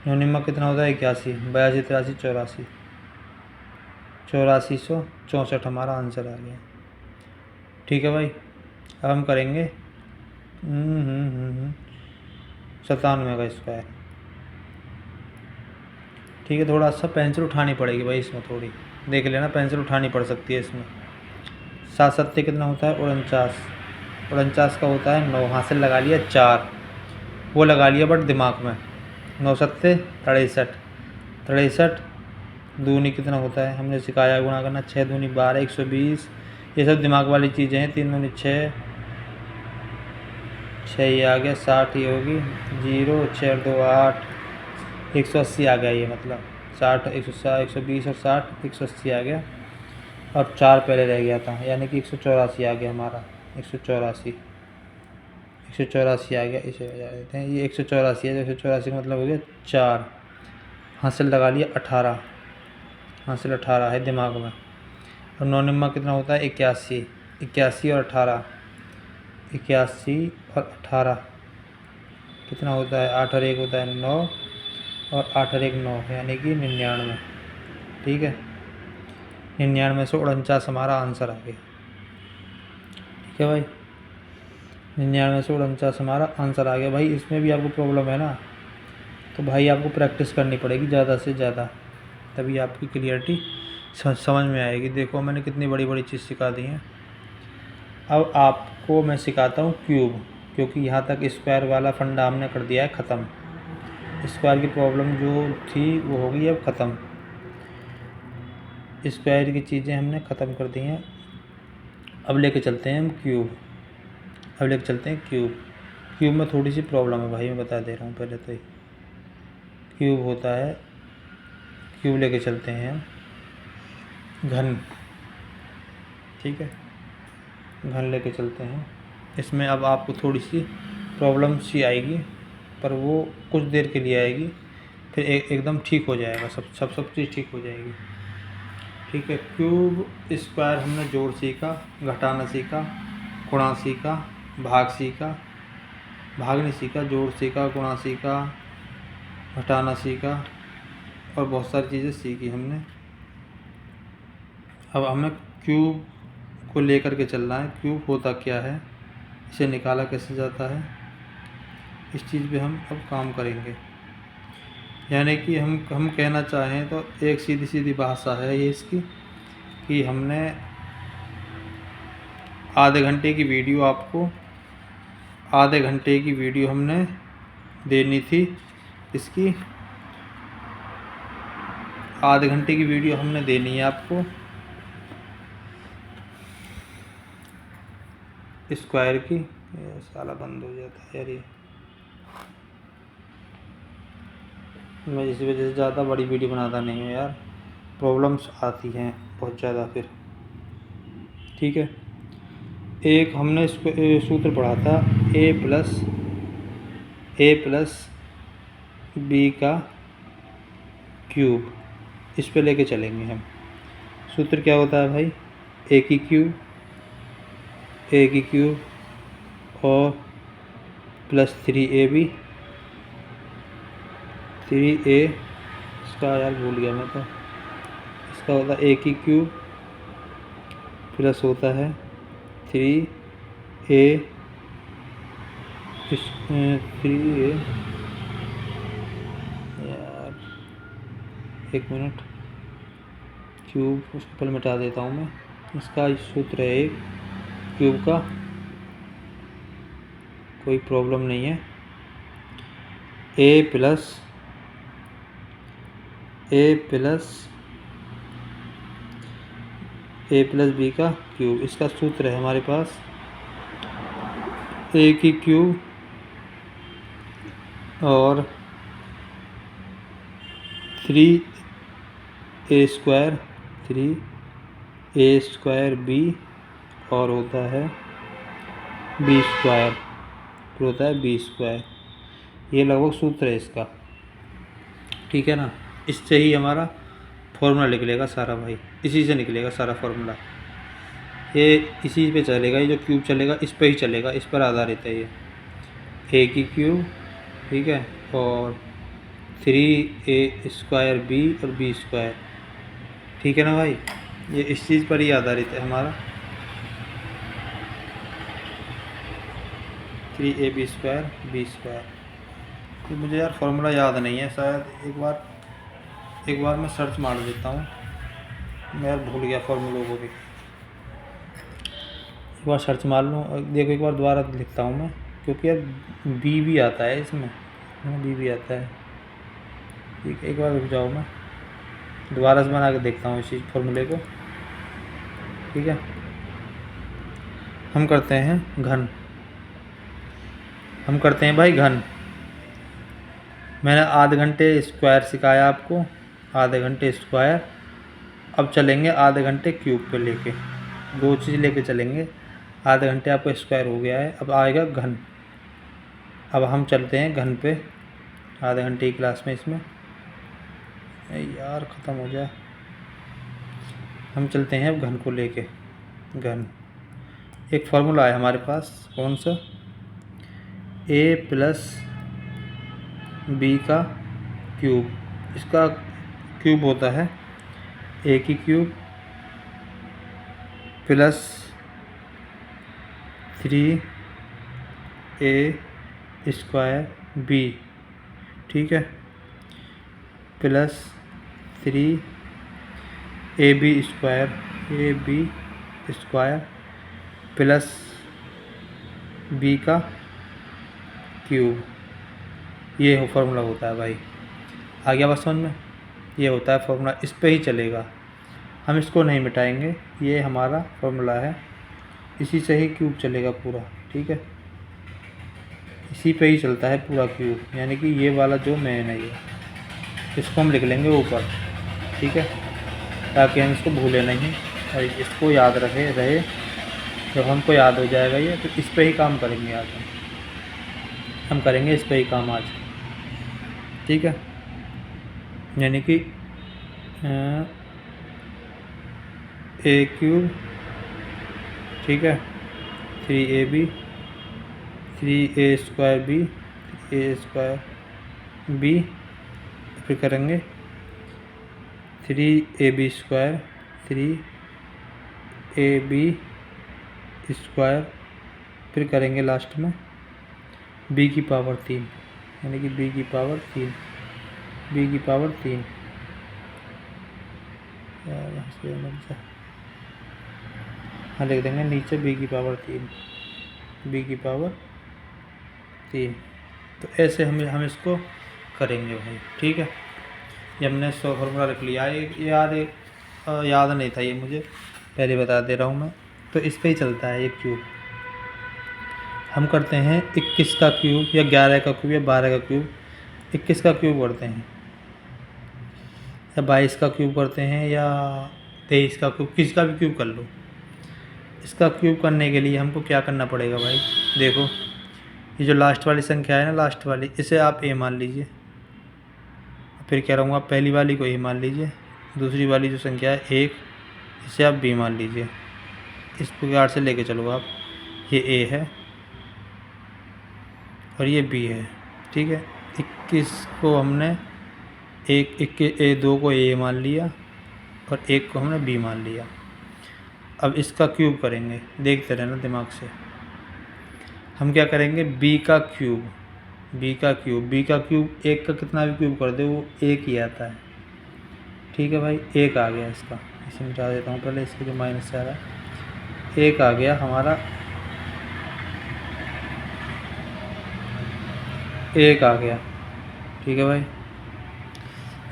9 निम्मा कितना होता है 81, 82 83 84, 8464 हमारा आंसर आ गया। ठीक है भाई, अब हम करेंगे 97 का स्क्वायर। ठीक है, थोड़ा सा पेंसिल उठानी पड़ेगी भाई इसमें, थोड़ी देख लेना, पेंसिल उठानी पड़ सकती है इसमें। 7 सत्ते कितना होता है 49। 49 का होता है 9, हाथ से लगा लिया 4, वो लगा लिया बट दिमाग में। 9 सत्ते 63, 63 दूनी कितना होता है हमने सिखाया गुणा करना। 6 दूनी 12, 120, ये सब दिमाग वाली चीज़ें हैं। 3 दूनी 6, 6 ये आ गया, 60 ये होगी 0, 6 और 2 8, 180 आ गया। ये मतलब 60 120 और 60 180 आ गया, और 4 पहले रह गया था, यानी कि 184 आ गया हमारा। 184 आ गया, इसे बजा देते हैं। ये 184 है, 184 का मतलब हो गया 4, हासिल लगा लिया 18, हासिल 18 है दिमाग में। और 9 निम्मा कितना होता है 81, 81 और 18, 81 और 18 कितना होता है 8 और 1 होता है 9, और 8 और 1 9, यानी कि 99। ठीक है, 99 से 49 हमारा आंसर आ गया। ठीक है भाई, 99 से 49 हमारा आंसर आ गया। भाई इसमें भी आपको प्रॉब्लम है ना, तो भाई आपको प्रैक्टिस करनी पड़ेगी ज़्यादा से ज़्यादा। तभी आपकी क्लियरिटी समझ में आएगी। देखो मैंने कितनी बड़ी बड़ी चीज़ सिखा दी हैं। अब आपको मैं सिखाता हूँ क्यूब, क्योंकि यहाँ तक स्क्वायर वाला फंडा हमने कर दिया है ख़त्म। स्क्वायर की प्रॉब्लम जो थी वो होगी अब ख़त्म। स्क्वायर की चीज़ें हमने ख़त्म कर दी हैं। अब लेके चलते हैं हम क्यूब। अब लेके चलते हैं क्यूब। क्यूब में थोड़ी सी प्रॉब्लम है भाई, मैं बता दे रहा हूँ पहले तो ही। क्यूब होता है, क्यूब लेके चलते हैं हम घन, ठीक है, घन लेके चलते हैं। इसमें अब आपको थोड़ी सी प्रॉब्लम सी आएगी, पर वो कुछ देर के लिए आएगी, फिर एकदम ठीक हो जाएगा, सब चीज़ ठीक हो जाएगी, ठीक है। क्यूब स्क्वायर हमने जोड़ सीखा, घटाना सीखा, गुणा सीखा, भाग सीखा, भाग नहीं सीखा, जोड़ सीखा, गुणा सीखा, घटाना सीखा और बहुत सारी चीज़ें सीखी हमने। अब हमें क्यूब को लेकर के चलना है। क्यूब होता क्या है, इसे निकाला कैसे जाता है, इस चीज़ पे हम अब काम करेंगे। यानी कि हम कहना चाहें तो एक सीधी सीधी भाषा है ये इसकी, कि हमने आधे घंटे की वीडियो हमने देनी थी। इसकी आधे घंटे की वीडियो हमने देनी है आपको स्क्वायर की। ये साला बंद हो जाता है यार, ये मैं इस वजह से ज़्यादा बड़ी वीडियो बनाता नहीं हूँ यार, प्रॉब्लम्स आती हैं बहुत ज़्यादा फिर, ठीक है। एक हमने इसको सूत्र पढ़ा था ए प्लस बी का क्यूब, इस पे लेके चलेंगे हम। सूत्र क्या होता है भाई, ए की क्यूब और प्लस 3ab, 3a, इसका यार भूल गया मैं तो, इसका होता है ए की क्यूब प्लस होता है 3a, 3a यार, एक मिनट, क्यूब उसको पहले मिटा देता हूँ मैं। इसका सूत्र है एक क्यूब का, कोई प्रॉब्लम नहीं है, ए प्लस बी का क्यूब। इसका सूत्र है हमारे पास ए की क्यूब और 3a स्क्वायर बी और होता है बी स्क्वायर, फिर होता है बी स्क्वायर। ये लगभग सूत्र है इसका, ठीक है ना। इससे ही हमारा फॉर्मूला निकलेगा सारा भाई, इसी से निकलेगा सारा फॉर्मूला। ये इसी पे चलेगा, ये जो क्यूब चलेगा इस पे ही चलेगा, इस पर आधारित है ये ए की क्यूब, ठीक है, और 3a स्क्वायर बी और बी स्क्वायर, ठीक है ना भाई। ये इस चीज़ पर ही आधारित है हमारा 3ab स्क्वायर बी स्क्वायर। तो मुझे यार फॉर्मूला याद नहीं है, शायद एक बार मैं सर्च मार देता हूँ, मैं यार भूल गया फॉर्मूलों को भी। एक बार सर्च मार लूँ, देखो एक बार दोबारा लिखता हूँ मैं, क्योंकि यार बी भी आता है इसमें, बी भी आता है, ठीक है। एक बार रुक जाओ, मैं दोबारा से बना के देखता हूँ इसी फॉर्मूले को, ठीक है। हम करते हैं भाई घन। मैंने आधे घंटे स्क्वायर सिखाया आपको, आधे घंटे स्क्वायर। अब चलेंगे आधे घंटे क्यूब पे लेके, दो चीज़ लेके चलेंगे। आधे घंटे आपका स्क्वायर हो गया है, अब आएगा घन। अब हम चलते हैं घन पे, आधे घंटे की क्लास में। इसमें यार ख़त्म हो जाए, हम चलते हैं अब घन को लेके। घन एक फार्मूला है हमारे पास, कौन सा, ए प्लस बी का क्यूब। इसका क्यूब होता है ए की cube plus 3a square B, ठीक है, प्लस 3ab² प्लस b का क्यूब, ये फार्मूला होता है भाई। आ गया बात समझ में? ये होता है फार्मूला, इस पे ही चलेगा, हम इसको नहीं मिटाएंगे, ये हमारा फार्मूला है, इसी से ही क्यूब चलेगा पूरा, ठीक है। इसी पे ही चलता है पूरा क्यूब, यानी कि ये वाला जो मेन है ये, इसको हम लिख लेंगे ऊपर, ठीक है, ताकि हम इसको भूलें नहीं और इसको याद रहे। जब हमको याद हो जाएगा ये, तो इस पे ही काम करेंगे आज हम करेंगे इस पे ही काम आज, ठीक है। यानी कि a³, ठीक है, 3ab 3a²b फिर करेंगे 3ab², 3ab² फिर करेंगे लास्ट में b की पावर 3, यानी कि b की पावर 3 हाँ लिख देंगे नीचे b की पावर 3। तो ऐसे हम इसको करेंगे भाई, ठीक है। ये हमने 100 फार्मूला रख लिया। याद नहीं था ये मुझे, पहले बता दे रहा हूँ मैं। तो इस पे ही चलता है एक क्यूब। हम करते हैं 21 का क्यूब या 11 का क्यूब या 12 का क्यूब। 21 का क्यूब करते हैं या 22 का क्यूब करते हैं या 23 का क्यूब, किसी का भी क्यूब कर लो। इसका क्यूब करने के लिए हमको क्या करना पड़ेगा भाई, देखो ये जो लास्ट वाली संख्या है ना, लास्ट वाली, इसे आप a मान लीजिए। फिर कह रहा हूँ आप पहली वाली को a मान लीजिए, दूसरी वाली जो संख्या है 1, इसे आप b मान लीजिए। इस प्रकार से लेके चलो आप, ये a है और ये b है, ठीक है। 21 को हमने दो को a मान लिया और 1 को हमने b मान लिया। अब इसका क्यूब करेंगे, देखते रहना दिमाग से। हम क्या करेंगे, b का क्यूब 1 का कितना भी क्यूब कर दे वो 1 ही आता है, ठीक है भाई। 1 आ गया इसका, इसे मिटा देता हूँ पहले, इसके जो माइनस से आ रहा है 1 आ गया हमारा, 1 आ गया, ठीक है भाई।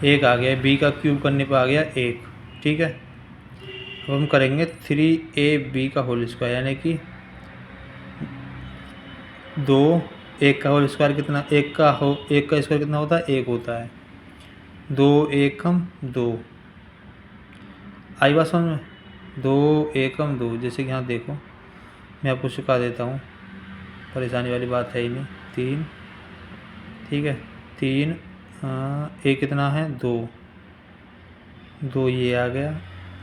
1 आ गया, b का क्यूब करने पर आ गया 1, ठीक है। अब हम करेंगे 3ab का होल स्क्वायर, यानी कि 2, 1 का होल स्क्वायर कितना, 1 का स्क्वायर कितना होता है, 1 होता है। 2 एकम 2, आई बात समझ में। 2 एकम 2, जैसे कि यहाँ देखो मैं आपको सिखा देता हूँ, परेशानी वाली बात है ही नहीं। 3, ठीक है, 3 a कितना है 2 ये आ गया,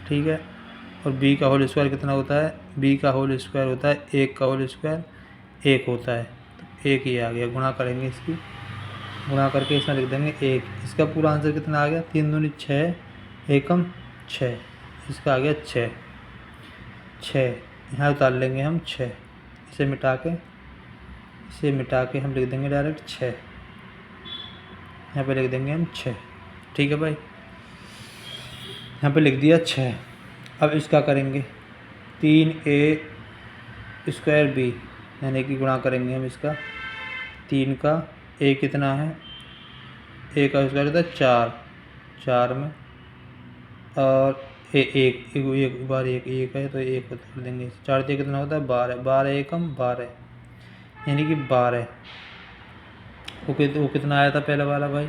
ठीक है। और b का होल स्क्वायर कितना होता है, b का होल स्क्वायर होता है 1 का होल स्क्वायर 1 होता है, तो 1 ही आ गया। गुणा करेंगे, इसकी गुणा करके इसमें लिख देंगे 1। इसका पूरा आंसर कितना आ गया, 3 दूनी 6 एकम 6, इसका आ गया 6। यहाँ उतार लेंगे हम 6, इसे मिटा के हम लिख देंगे डायरेक्ट 6, यहाँ पे लिख देंगे हम 6, ठीक है भाई। यहाँ पे लिख दिया 6। अब इसका करेंगे 3a² b, यानी कि गुणा करेंगे हम इसका 3 का a कितना है, a का स्क्वायर होता है 4 में, और एक बार 1 है तो 1 उतार देंगे, 4 से कितना होता है 12 एकम 12, यानी कि 12। वो कितना आया था पहले वाला भाई,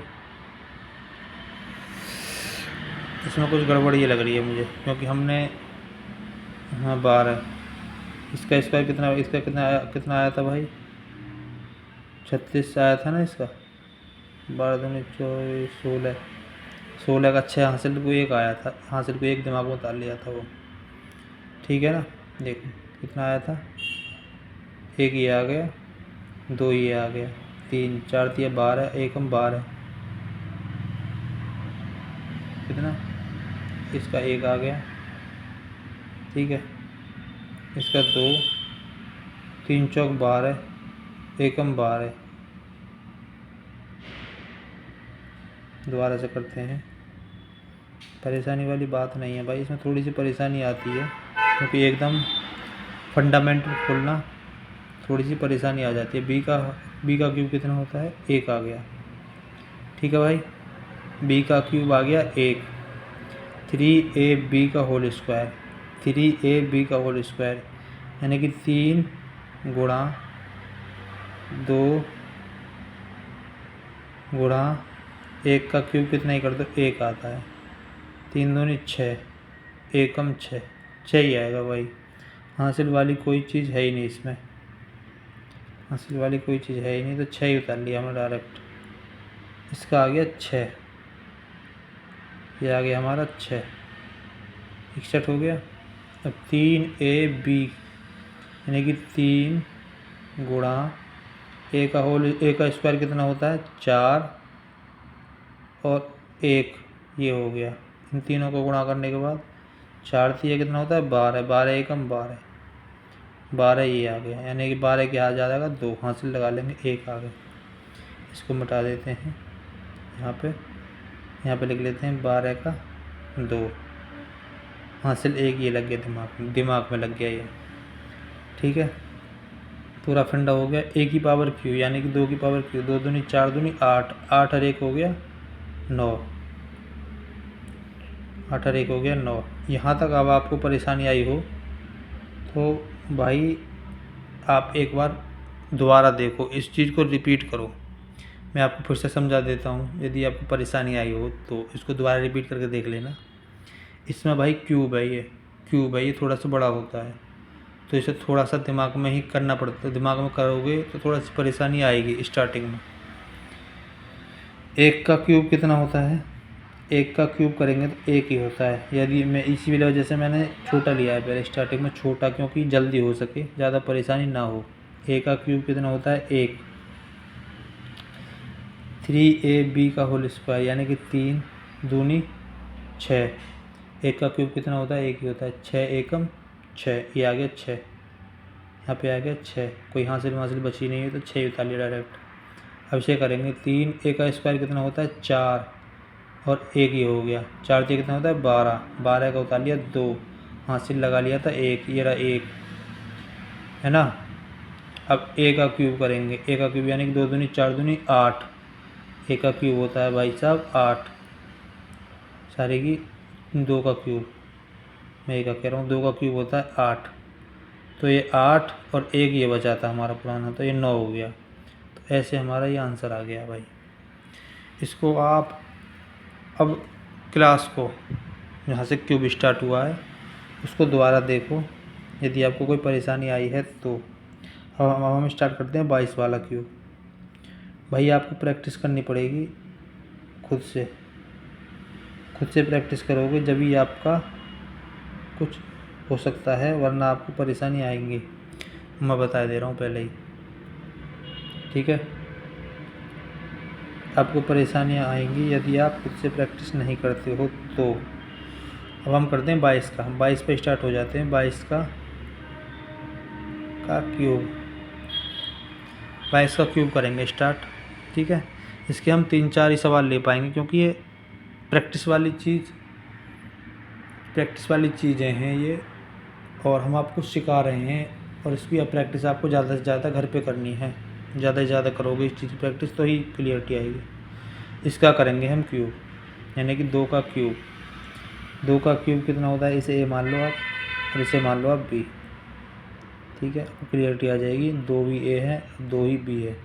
इसमें कुछ गड़बड़ी लग रही है मुझे, क्योंकि हमने हाँ 12, इसका स्क्वायर कितना, इसका कितना आया था भाई, 36 आया था ना इसका। 12 दूनी 24, 16 का 6 हासिल को 1 आया था, हासिल को 1 दिमाग में उतार लिया था वो, ठीक है ना। देखो कितना आया था, 1 ये आ गया, 2 ये आ गया, 3 4 3 12, एकम 12 कितना, इसका 1 आ गया, ठीक है। इसका 2, 3 चौक 12, एकम 12। दोबारा से करते हैं, परेशानी वाली बात नहीं है भाई, इसमें थोड़ी सी परेशानी आती है क्योंकि एकदम फंडामेंटल खोलना थोड़ी सी परेशानी आ जाती है। बी का क्यूब कितना होता है, 1 आ गया। ठीक है भाई, बी का क्यूब आ गया 1। 3ab का होल स्क्वायर, 3ab का होल स्क्वायर यानी कि 3 गुणा 2 गुणा 1 का क्यूब कितना ही कर दो, 1 आता है। 3 दूनी 6, एकम 6, 6 ही आएगा भाई। हासिल वाली कोई चीज़ है ही नहीं इसमें, हासिल वाली कोई चीज़ है ही नहीं, तो 6 ही उतार लिया हमने डायरेक्ट। इसका आ गया 6, ये आ गया हमारा 6, 61 हो गया। अब 3ab यानी कि 3 गुणा ए का स्क्वायर कितना होता है, 4 और 1, ये हो गया। इन तीनों को गुणा करने के बाद 4 3 कितना होता है, 12, 12 एकम 12, 12 ये आ गया। यानी कि 12 के हाथ जा जाएगा 2, हासिल लगा लेंगे, 1 आ गया। इसको मिटा देते हैं, यहाँ पे लिख लेते हैं 12 का 2, हासिल 1 ये लग गया दिमाग में लग गया ये। ठीक है, पूरा फंडा हो गया। a की पावर q यानी कि 2 की पावर q, 2 दूनी 4 दूनी 8, 8 और 1 हो गया 9, 8 और 1 हो गया 9। यहाँ तक अब आपको परेशानी आई हो तो भाई आप एक बार दोबारा देखो, इस चीज़ को रिपीट करो। मैं आपको फिर से समझा देता हूँ, यदि आपको परेशानी आई हो तो इसको दोबारा रिपीट करके देख लेना। इसमें भाई क्यूब है, ये थोड़ा सा बड़ा होता है, तो इसे थोड़ा सा दिमाग में ही करना पड़ता है। दिमाग में करोगे तो थोड़ा सी परेशानी आएगी स्टार्टिंग में। 1 का क्यूब कितना होता है, 1 का क्यूब करेंगे तो 1 ही होता है। यदि मैं इसी वजह से मैंने छोटा लिया है पहले स्टार्टिंग में, छोटा क्योंकि जल्दी हो सके, ज़्यादा परेशानी ना हो। 1 का क्यूब कितना होता है, 1। 3ab का होल स्क्वायर यानी कि 3 दूनी 6, 1 का क्यूब कितना होता है, 1 ही होता है। 6 एकम 6, ये आ गया 6, यहाँ पे आ गया 6, कोई हासिल बची नहीं है तो 6 उतार लिया डायरेक्ट। अब इसे करेंगे 3, a का स्क्वायर कितना होता है, 4 और 1 ही हो गया। 4 से कितना होता है, 12, 12 का उतार लिया 2, हासिल लगा लिया था 1, ये रहा 1 है ना। अब a का क्यूब करेंगे, a का क्यूब यानी कि 2 दूनी 4 दूनी 8, a का क्यूब होता है भाई साहब 8, सारे की 2 का क्यूब, मैं 1 का कह रहा हूँ, 2 का क्यूब होता है 8, तो ये 8 और 1 ये बचा था हमारा पुराना, तो ये 9 हो गया। तो ऐसे हमारा ये आंसर आ गया भाई। इसको आप अब क्लास को जहाँ से क्यूब स्टार्ट हुआ है उसको दोबारा देखो, यदि आपको कोई परेशानी आई है तो। अब हम स्टार्ट करते हैं 22 वाला क्यूब। भाई आपको प्रैक्टिस करनी पड़ेगी, खुद से प्रैक्टिस करोगे जब ही आपका कुछ हो सकता है, वरना आपको परेशानी आएंगी, मैं बता दे रहा हूँ पहले ही। ठीक है, आपको परेशानियाँ आएंगी यदि आप खुद से प्रैक्टिस नहीं करते हो तो। अब हम करते हैं 22 का, हम 22 पे स्टार्ट हो जाते हैं। 22 का क्यूब, 22 का क्यूब करेंगे स्टार्ट। ठीक है, इसके हम 3-4 ही सवाल ले पाएंगे क्योंकि ये प्रैक्टिस वाली चीज़ें हैं ये, और हम आपको सिखा रहे हैं, और इसकी प्रैक्टिस आपको ज़्यादा से ज़्यादा घर पे करनी है। ज़्यादा से ज़्यादा करोगे इस चीज़ की प्रैक्टिस तो ही क्लियरिटी आएगी। इसका करेंगे हम क्यूब यानी कि 2 का क्यूब। 2 का क्यूब कितना होता है, इसे a मान लो आप और इसे मान लो आप b। ठीक है, क्लियरिटी आ जाएगी। 2 भी a है, 2 ही b है।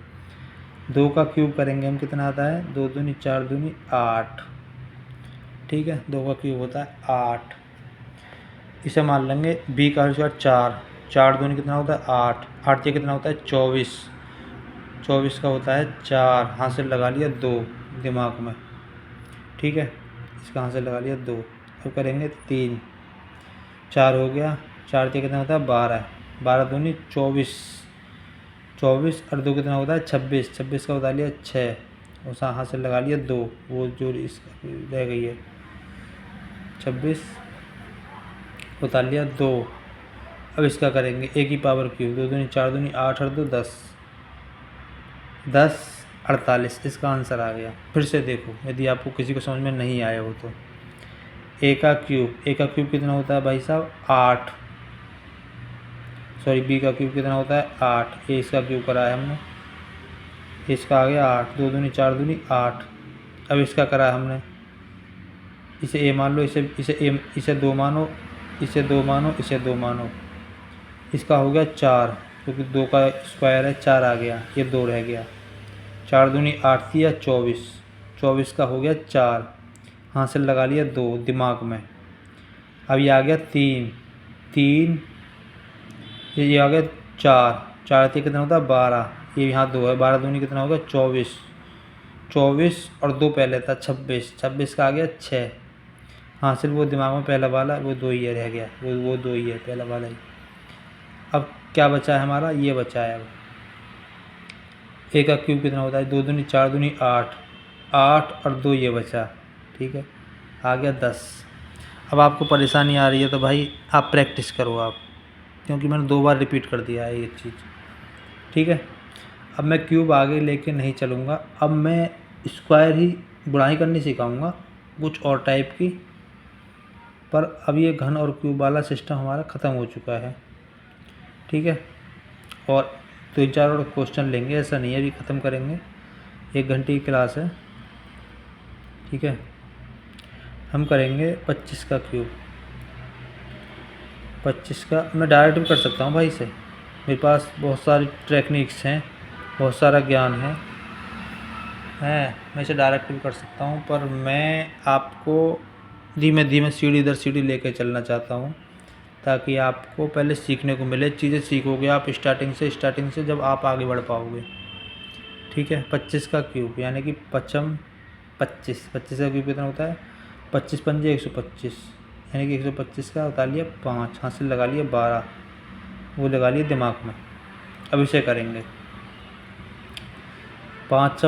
2 का क्यूब करेंगे हम, कितना आता है, 2 दूनी 4 दूनी 8। ठीक है, 2 का क्यूब होता है 8। इसे मान लेंगे b का स्क्वायर 4, 4 दूनी कितना होता है 8, 8 से कितना होता है 24, 24 का होता है 4, हासिल लगा लिया 2 दिमाग में। ठीक है, इसका हासिल लगा लिया 2। अब करेंगे 3, 4 हो गया, 4 से कितना होता है 12, 12 दूनी 24, 24 और 2 कितना होता है 26, 26 का उतार लिया 6, उस हासिल लगा लिया 2, वो जो इसका रह गई है 26 उतार लिया 2। अब इसका करेंगे a की पावर क्यूब, 2 दूनी 4 दूनी 8 और 2 10, 10 48, इसका आंसर आ गया। फिर से देखो यदि आपको किसी को समझ में नहीं आया हो तो। ए का क्यूब कितना होता है भाई साहब 8, सॉरी बी का क्यूब कितना होता है 8, ए इसका क्यूब करा है हमने, इसका आ गया 8, 2 दूनी 4 दूनी 8। अब इसका करा है हमने, इसे ए मान लो, इसे 2 मानो, इसे 2 मानो, इसे 2 मानो, इसका हो गया 4, क्योंकि 2 का स्क्वायर है 4 आ गया, ये 2 रह गया, 4 दूनी 8 थी या 24, 24 का हो गया 4, हासिल लगा लिया 2 दिमाग में। अब ये आ गया 3, ये आ गया 4, 4 थी कितना होता है 12, ये यहाँ 2 है, 12 दूनी कितना होगा 24, 24 और 2 पहले था 26, 26 का आ गया 6, हासिल वो दिमाग में पहला वाला वो 2 ही रह गया, वो 2 ही है पहला वाला ही। अब क्या बचा है हमारा, ये बचा है। अब ए का क्यूब कितना होता है 2 दूनी 4 दूनी 8, 8 और 2 ये बचा, ठीक है, आ गया 10। अब आपको परेशानी आ रही है तो भाई आप प्रैक्टिस करो आप, क्योंकि मैंने 2 बार रिपीट कर दिया है ये चीज़, ठीक है। अब मैं क्यूब आगे लेके नहीं चलूँगा, अब मैं स्क्वायर ही बुनाई करनी सिखाऊँगा कुछ और टाइप की, पर अब ये घन और क्यूब वाला सिस्टम हमारा ख़त्म हो चुका है, ठीक है। और 3-4 और क्वेश्चन लेंगे, ऐसा नहीं है अभी ख़त्म करेंगे, 1 घंटे की क्लास है, ठीक है। हम करेंगे 25 का क्यूब, 25 का मैं डायरेक्ट भी कर सकता हूँ भाई से, मेरे पास बहुत सारी टेक्निक्स हैं, बहुत सारा ज्ञान है, मैं इसे डायरेक्ट भी कर सकता हूँ, पर मैं आपको धीमे धीमे सीढ़ी दर सीढ़ी लेके चलना चाहता हूँ, ताकि आपको पहले सीखने को मिले, चीज़ें सीखोगे आप स्टार्टिंग से जब आप आगे बढ़ पाओगे, ठीक है। 25 का क्यूब यानी कि 25 का क्यूब कितना होता है 25 पंजे 125, यानी कि 125 का उतार लिया 5, हासिल लगा लिया 12, वो लगा लिया दिमाग में। अब इसे करेंगे 5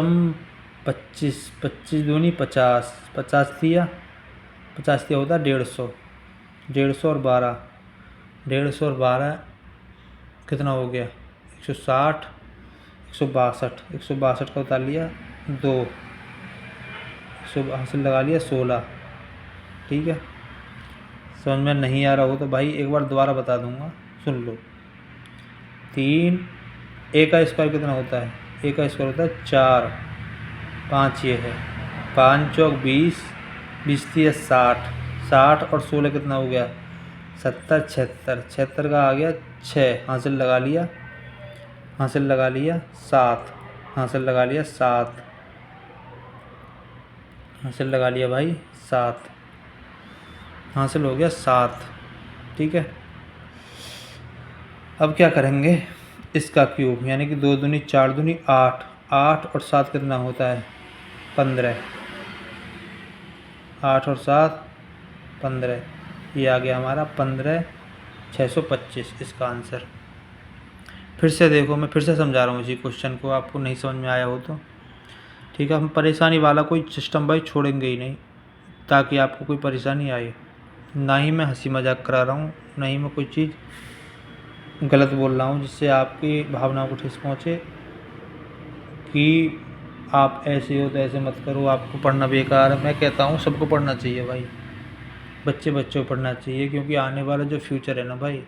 25, 25 दूनी 50, 50 दिया, 50 दिया होता है 150, 150 और 12, 150 और 12 कितना हो गया 160, 162, 162 का उतार लिया 2, हासिल लगा लिया 16, ठीक है। समझ में नहीं आ रहा हो तो भाई एक बार दोबारा बता दूंगा, सुन लो। 3, ए का स्क्वायर कितना होता है, ए का स्क्वायर होता है 4, 5 ये है, 5 चौक 20, 20 थी 60, 60 और 16 कितना हो गया 70, 76, 76 का आ गया 6, हासिल लगा लिया 7, हासिल लगा लिया 7, हासिल लगा लिया भाई 7, हासिल हो गया 7, ठीक है। अब क्या करेंगे इसका क्यूब, यानी कि 2 दूनी 4 दूनी 8, 8 और 7 कितना होता है 15, 8 और 7 15, ये आ गया हमारा 15, 625 इसका आंसर। फिर से देखो, मैं फिर से समझा रहा हूँ इसी क्वेश्चन को, आपको नहीं समझ में आया हो तो ठीक है। हम परेशानी वाला कोई सिस्टम भाई छोड़ेंगे ही नहीं, ताकि आपको कोई परेशानी आए, ना ही मैं हंसी मजाक करा रहा हूँ, ना ही मैं कोई चीज़ गलत बोल रहा हूँ जिससे आपकी भावनाओं को ठेस पहुँचे कि आप ऐसे हो तो ऐसे मत करो, आपको पढ़ना बेकार है। मैं कहता हूँ सबको पढ़ना चाहिए भाई, बच्चों को पढ़ना चाहिए, क्योंकि आने वाला जो फ्यूचर है ना भाई,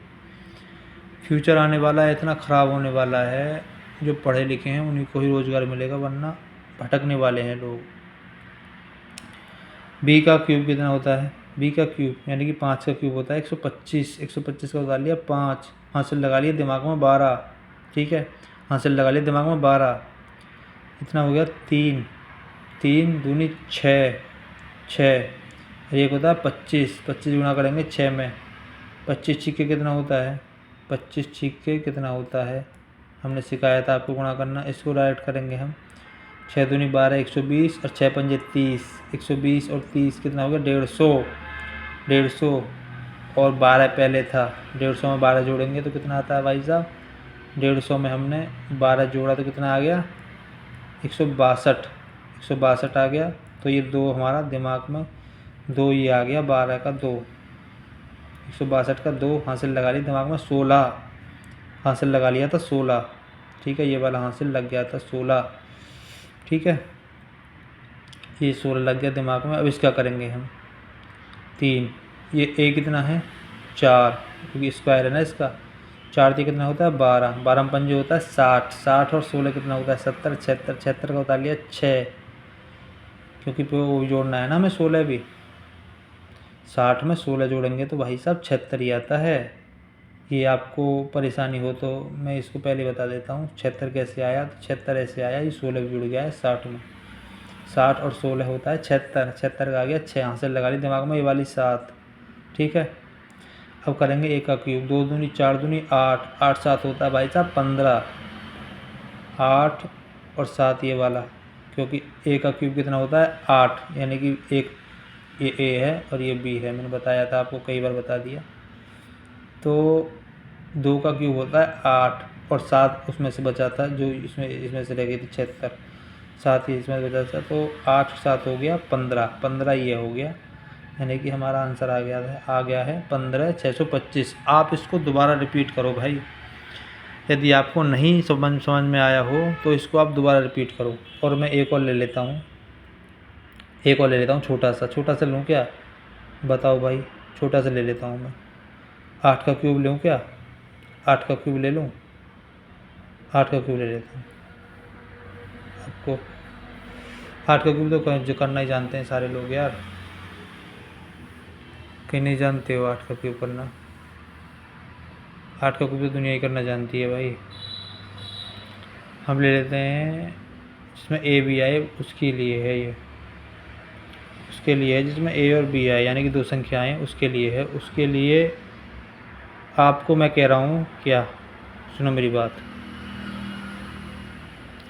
फ्यूचर आने वाला है इतना ख़राब होने वाला है, जो पढ़े लिखे हैं उन्हीं को ही रोज़गार मिलेगा, वरना भटकने वाले हैं लोग। बी का क्यूब कितना होता है, बी का क्यूब यानी कि 5 का क्यूब होता है 125, 125 का उतार लिया 5, हासिल लगा लिया दिमाग में 12, ठीक है, हासिल लगा लिया दिमाग में 12, इतना हो गया 3, 3 दूनी 6, 6 एक होता है 25, 25 गुना करेंगे 6 में, 25 छिक्के कितना होता है 25 छिक्के कितना होता है, हमने सिखाया था आपको गुणा करना, इसको डायरेक्ट करेंगे हम, 6 दूनी 12, 120 और 6 पंजे 30, 120 और 30 कितना हो गया 150, 150 और 12 पहले था, 150 में 12 जोड़ेंगे तो कितना आता है भाई साहब, 150 में हमने 12 जोड़ा तो कितना आ गया 162, 162 आ गया। तो ये 2 हमारा दिमाग में 2 ये आ गया, 12 का 2, 162 का 2, हासिल लगा लिया दिमाग में 16, हासिल लगा लिया था 16, ठीक है, ये वाला हासिल लग गया था 16, ठीक है, ये 16 लग गया दिमाग में। अब इसका करेंगे हम, 3, ये ए कितना है 4, क्योंकि स्क्वायर है ना इसका। 4 से कितना होता है 12, 12 में पंजे होता है 60, 60 और 16 कितना होता है 70, 76, 76 का उतार लिया 6, क्योंकि वो जोड़ना है ना हमें 16 भी। 60 में 16 जोड़ेंगे तो भाई साहब 76 ही आता है। ये आपको परेशानी हो तो मैं इसको पहले बता देता हूँ 76 कैसे आया। तो 76 ऐसे आया, ये 16 भी जुड़ गया है 60 में। 60 और 16 होता है 76, 76 का आ गया 6, यहाँ से लगा ली दिमाग में ये वाली 7। ठीक है, अब करेंगे ए का क्यूब। 2 दूनी 4 दूनी 8, 8 7 होता है भाई साहब 15, 8 और 7 ये वाला, क्योंकि ए का क्यूब कितना होता है 8, यानी कि एक ये ए है और ये बी है, मैंने बताया था आपको, कई बार बता दिया। तो 2 का क्यूब होता है 8 और 7 उसमें से बचा था, जो इसमें से रह गई थी 76, 7 ही इसमें बचा था। तो 8 7 हो गया 15, 15 ये हो गया, यानी कि हमारा आंसर आ गया है 15,625। आप इसको दोबारा रिपीट करो भाई, यदि आपको नहीं समझ में आया हो तो इसको आप दोबारा रिपीट करो। और मैं एक और ले लेता हूँ, छोटा सा लूँ क्या, बताओ भाई, छोटा सा ले लेता हूँ मैं। 8 का क्यूब लूँ क्या, 8 का क्यूब ले लूँ, 8 का क्यूब ले लेता हूँ। आपको 8 का क्यूब तो जो करना ही जानते हैं सारे लोग यार, कहीं नहीं जानते हो 8 का क्यूब करना। 8 का क्यूब तो दुनिया ही करना जानती है भाई। हम ले लेते हैं जिसमें ए बी आए, उसके लिए है ये, उसके लिए है जिसमें ए और बी आए, यानी कि 2 संख्याएं, उसके लिए है। उसके लिए आपको मैं कह रहा हूँ क्या, सुनो मेरी बात,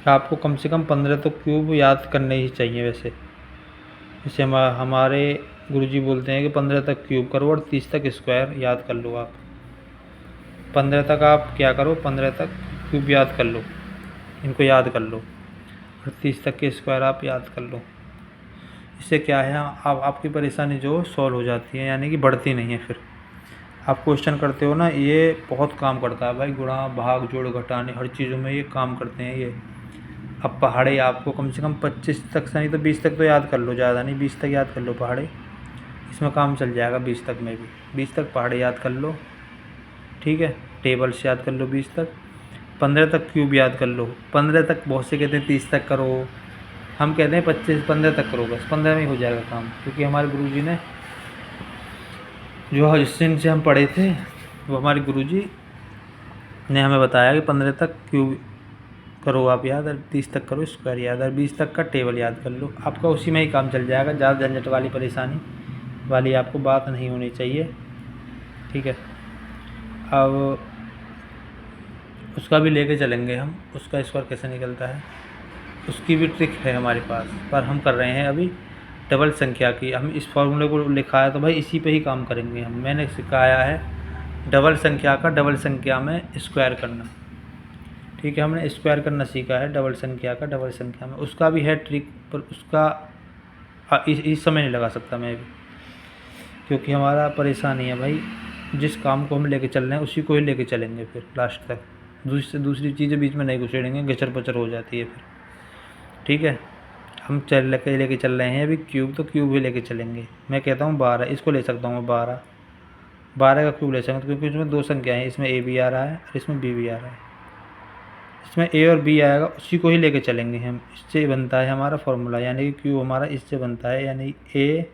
आपको कम से कम 15 तो क्यूब याद करने ही चाहिए वैसे। जैसे हमारे गुरुजी बोलते हैं कि 15 तक क्यूब करो और 30 तक स्क्वायर याद कर लो। आप 15 तक आप क्या करो, 15 तक क्यूब याद कर लो, इनको याद कर लो, और 30 तक के स्क्वायर आप याद कर लो। इससे क्या है, आपकी परेशानी जो सॉल्व हो जाती है, यानी कि बढ़ती नहीं है। फिर आप क्वेश्चन करते हो ना, ये बहुत काम करता है भाई, गुणा भाग जोड़ घटाने हर चीज़ों में ये काम करते हैं ये। अब पहाड़े आपको कम से कम 25 तक से नहीं तो 20 तक तो याद कर लो, ज़्यादा नहीं 20 तक याद कर लो पहाड़े, इसमें काम चल जाएगा 20 तक में भी। 20 तक पहाड़े याद कर लो, ठीक है, टेबल से याद कर लो 20 तक। 15 तक क्यूब याद कर लो। 15 तक बहुत से कहते हैं 30 तक करो, हम कहते हैं 15 तक करो, बस 15 में ही हो जाएगा काम। क्योंकि हमारे गुरुजी ने जो जिनसे हम पढ़े थे, वो हमारे गुरुजी ने हमें बताया कि 15 तक क्यूब करो आप याद, और 30 तक करो स्क्वायर याद, और 20 तक का टेबल याद कर लो। आपका उसी में ही काम चल जाएगा, ज़्यादा झंझट वाली परेशानी वाली आपको बात नहीं होनी चाहिए, ठीक है। अब उसका भी लेके चलेंगे हम, उसका स्क्वायर कैसे निकलता है उसकी भी ट्रिक है हमारे पास, पर हम कर रहे हैं अभी डबल संख्या की। हम इस फॉर्मूले को लिखा है तो भाई इसी पे ही काम करेंगे हम। मैंने सिखाया है डबल संख्या का डबल संख्या में स्क्वायर करना, ठीक है, हमने स्क्वायर करना सीखा है डबल संख्या का डबल संख्या में। उसका भी है ट्रिक, पर उसका इस समय नहीं लगा सकता मैं भी, क्योंकि हमारा परेशानी है भाई, जिस काम को हम लेके चल रहे हैं उसी को ही लेके चलेंगे फिर लास्ट तक। दूसरी चीज़ें बीच में नहीं घुसेड़ेंगे, गचर पचर हो जाती है फिर, ठीक है। हम लेके चल रहे हैं अभी क्यूब, तो क्यूब ही लेके चलेंगे। मैं कहता हूँ 12, इसको ले सकता हूँ मैं 12, 12 का क्यूब ले सकता हूँ, क्योंकि इसमें 2 संख्याएँ हैं, इसमें ए भी आ रहा है और इसमें बी भी आ रहा है। इसमें ए और बी आएगा, उसी को ही लेके चलेंगे हम। इससे बनता है हमारा फॉर्मूला, यानी कि क्यूब हमारा इससे बनता है, यानी ए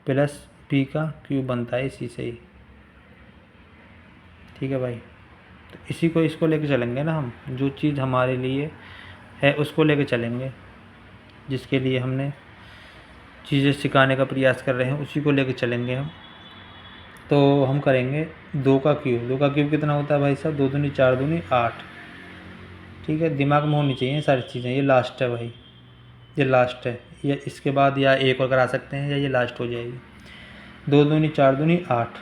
प्लस बी का क्यूब बनता है इसी से ही, ठीक है भाई। तो इसी को इसको लेके चलेंगे ना हम, जो चीज़ हमारे लिए है उसको लेके चलेंगे, जिसके लिए हमने चीज़ें सिखाने का प्रयास कर रहे हैं उसी को लेके चलेंगे हम। तो हम करेंगे 2 का क्यूब। 2 का क्यूब कितना होता है भाई साहब, 2 दूनी 4 दूनी 8, ठीक है, दिमाग में होनी चाहिए सारी चीज़ें। ये लास्ट है भाई, ये लास्ट है, या इसके बाद या एक और करा सकते हैं, या ये लास्ट हो जाएगी। 2 दूनी 4 दूनी 8,